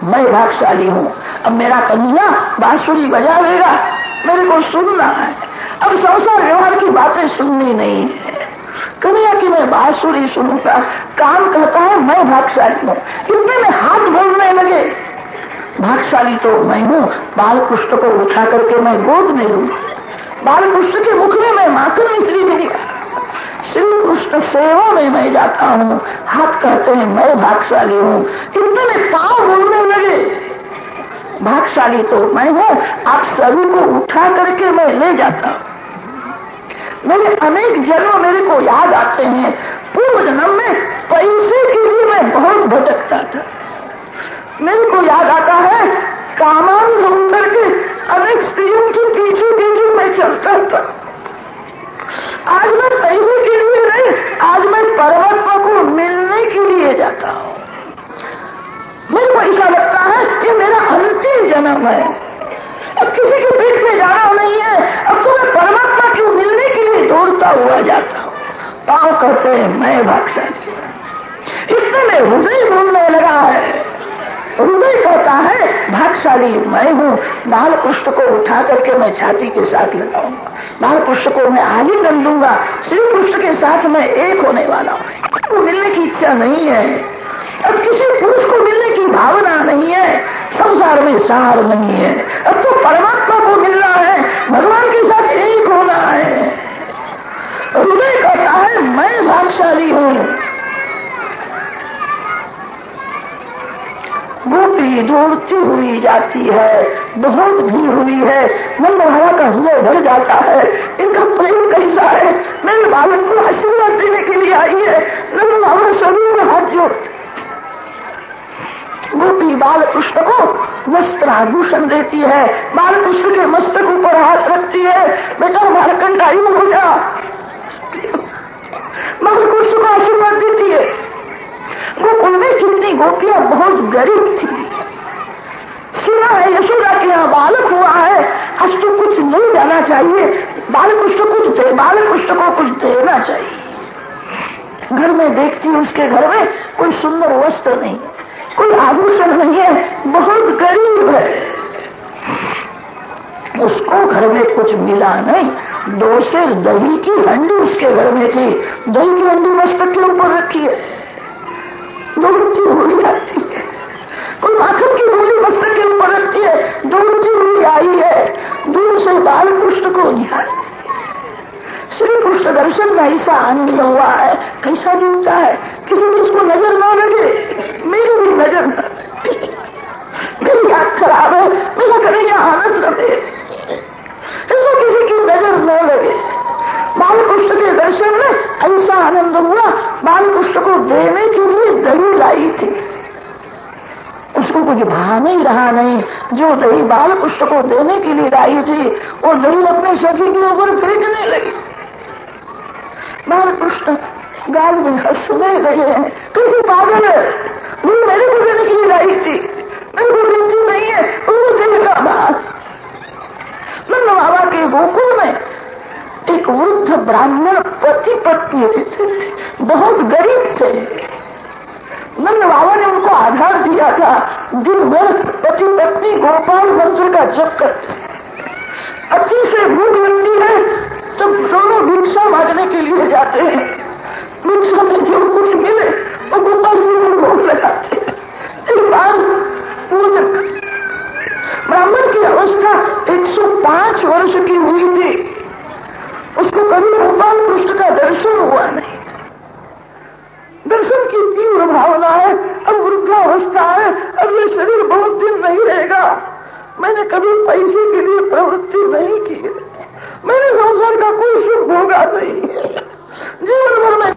मैं भाग्यशाली हूँ, अब मेरा कन्हैया बांसुरी बजावेगा, मेरे को सुनना है, अब संसार व्यवहार की बातें सुननी नहीं है, कन्हैया की मैं बांसुरी सुनूंगा। कान कहता है मैं भाग्यशाली हूँ, इतने में हाथ बोलने लगे, भाग्यशाली तो मैं हूँ, बालकृष्ण को उठा करके मैं गोद में लूँ, बालकृष्ण के मुख में मैं माखन मिश्री दूंगा, श्री कृष्ण सेवा में मैं जाता हूँ। हाथ कहते हैं मैं भाग्यशाली हूँ, इतने में पांव बोलने लगे, भाग्यशाली तो मैं हूँ, आप सभी को उठा करके मैं ले जाता हूँ। मेरे अनेक जन्म मेरे को याद आते हैं, पूर्व जन्म में पैसे के लिए मैं बहुत भटकता था, मेरे को याद आता है कामान होकर के अनेक स्त्रियों के पीछे पीछे मैं चलता था। आज मैं पैसे के लिए नहीं, आज मैं परमात्मा को मिलने के लिए जाता हूँ। मेरे को ऐसा लगता है ये मेरा अंतिम जन्म है, अब किसी के पेट में जाना नहीं है, अब तो मैं परमात्मा को मिलने के लिए दौड़ता हुआ जाता हूँ। पांव कहते हैं मैं भाग्यशाली। इतने में हृदय बोलने लगा है, हृदय कहता है भागशाली मैं हूँ, बाल पुष्प को उठा करके मैं छाती के साथ लगाऊंगा, बाल पुष्प को मैं आलिंगन लूंगा, श्री कृष्ण के साथ मैं एक होने वाला हूँ। को मिलने की इच्छा नहीं है, अब किसी पुरुष को मिलने की भावना नहीं है, संसार में सार नहीं है, अब तो परमात्मा को मिलना है, भगवान के साथ एक होना है। हृदय कहता है मैं भागशाली हूँ। गोपी दौड़ती हुई जाती है, बहुत भीड़ हुई है, मन महारा का हृदय भर जाता है, इनका प्रेम कैसा है, मेरे बालक को आशीर्वाद देने के लिए आई है। नंद बाबा सभी में हाथ जोड़ते, गोपी बाल कृष्ण को वस्त्र आभूषण देती है, बाल कृष्ण के मस्तक ऊपर हाथ रखती है, बेटा हमारा कंटायु हो जा, बाल कृष्ण को आशीर्वाद देती है। गोकुल में कितनी गोपियां बहुत गरीब थी, सुना है यशोदा के यहाँ बालक हुआ है, आज तो कुछ नहीं जाना चाहिए, बालकृष्ण कुछ दे, बालकृष्ण को कुछ देना चाहिए। घर में देखती उसके घर में कोई सुंदर वस्त्र नहीं, कोई आभूषण नहीं है, बहुत गरीब है, उसको घर में कुछ मिला नहीं। 2 सेर दही की हंडी उसके घर में थी, दही की हंडी मस्तक के ऊपर रखी है, दौड़ती हुई आती है, कोई माखन की गोली मस्तक के ऊपर रखती है, दौड़ती हुई आई है, दूर से बाल कृष्ण को निहारती है। श्री कृष्ण दर्शन में ऐसा आनंद हुआ है, कैसा दिखता है, किसी को उसको नजर ना लगे, मेरी भी नजर न लगे, मेरी आंख खराब है, मेरा कन्हैया आनंद लगे, इसको किसी की नजर न लगे। बालकृष्ण के दर्शन में ऐसा आनंद हुआ, बालकृष्ण को देने के लिए दही लाई थी, उसको कुछ भा नहीं रहा नहीं, जो दही बालकृष्ण को देने के लिए लाई थी वो दही अपने सखी के ऊपर फेंकने लगी। बालकृष्ण गाल में हंसने लगे हैं, कैसे पागल है, वो मेरे को देने के लिए लाई थी, मेरे को देती नहीं है, वो देगा बाहर। नंद बाबा के गोकुल में एक वृद्ध ब्राह्मण पति पत्नी थे, बहुत गरीब थे। नंद बाबा ने उनको आधार दिया था, दिन भर पति पत्नी गोपाल मंत्र का जप करते, अति से भूख लगती है तो दोनों भिक्षा मांगने के लिए जाते हैं, भिक्षा में जो कुछ मिले वो गोपाल जी को भोग लगाते हैं। एक बार ब्राह्मण की अवस्था 105 वर्ष की हुई थी, उसको कभी गोपाल कृष्ण का दर्शन हुआ नहीं, दर्शन की तीव्र भावना है, अब वृद्धावस्था है, अब ये शरीर बहुत दिन नहीं रहेगा, मैंने कभी पैसे के लिए प्रवृत्ति नहीं की है, मैंने संसार का कोई सुख भोगा नहीं है, जीवन भर में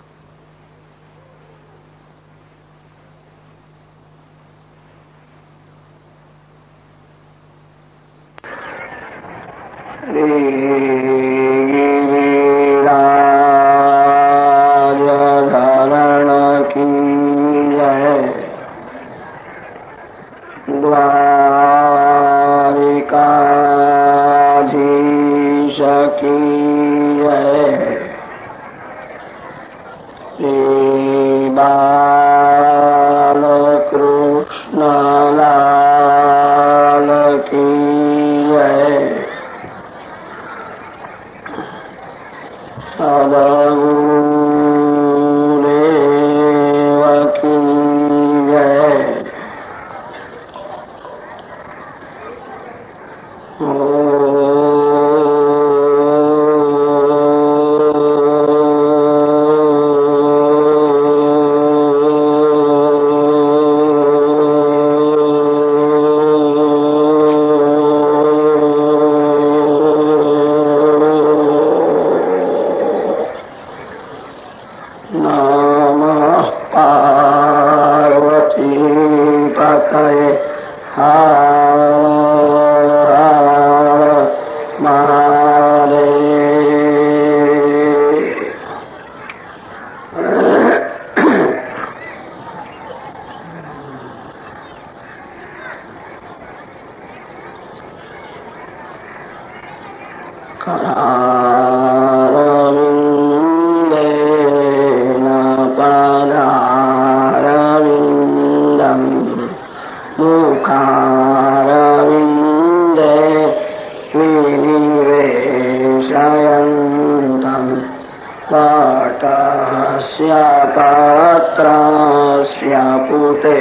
पाटस्य पात्रस्य पुटे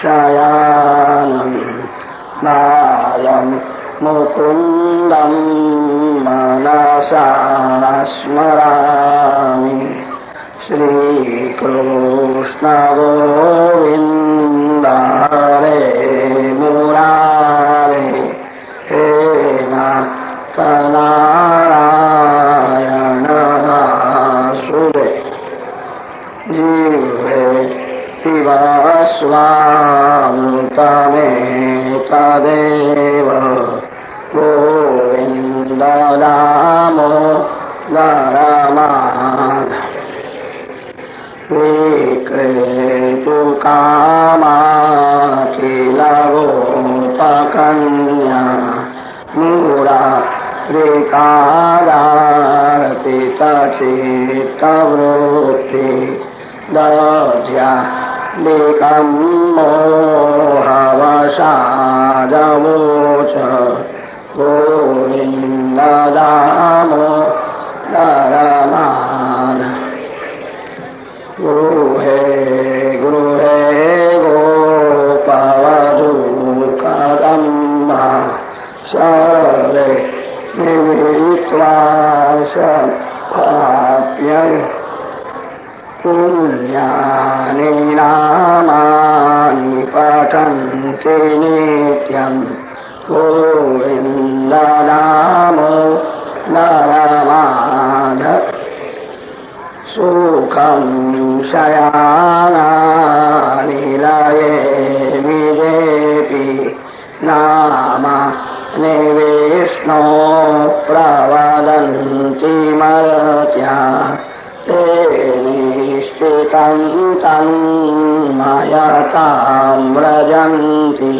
शयानम् नायम् मुकुन्दम् मनसा स्मरामि श्रीकृष्ण गोविन्द हरे मुरारे हे नाथ नारायण वासुदेव जीवे शिव स्वामृतमेतदेव गोविन्द दामोदरमाधव विक्रेतु कामाखिल गोपकन्या मुरारिकारार्पितचित्तवृत्ति दध्या निकं मोहवशादवोच गोविन्द दामोदरमाधव गृहे गृहे गोपवधूकदम्बा सर्वे मिलित्वा सभाप्य पुण्यानि नामानि पठन्ति नित्यम् गोविन्द दामोदरमाधव सुखं शयानानि लये विदेपि नामानि विष्णो प्रवदन्ति मर्त्या ते निश्चितं तन्मयतां व्रजन्ति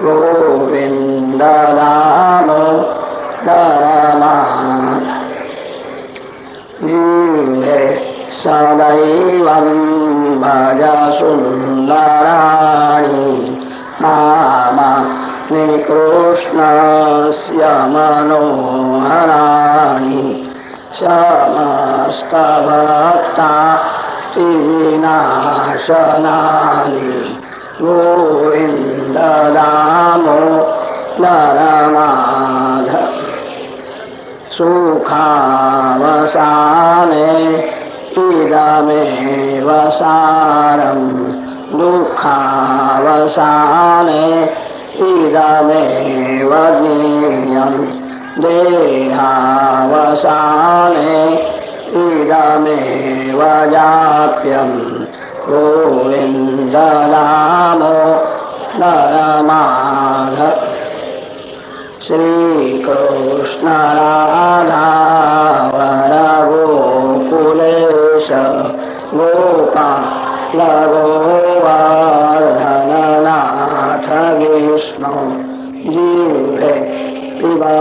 गोविन्द दामोदरमाधव जीवे सदैवं भज सुन्दराणि नामानि कृष्णस्य मनोहराणि समस्तभक्तास्तिविनाशनानि गोविन्द दामोदरमाधव सुखावसाने इदमेव सारम् दुःखावसाने इदमेव ज्ञेयम् देहावसाने इदमेव जाप्यम् गोविन्द दामोदरमाधव श्रीकृष्ण राधा गोकुलेश गोपाल गोवर्धननाथ विष्णु जीवे पिबा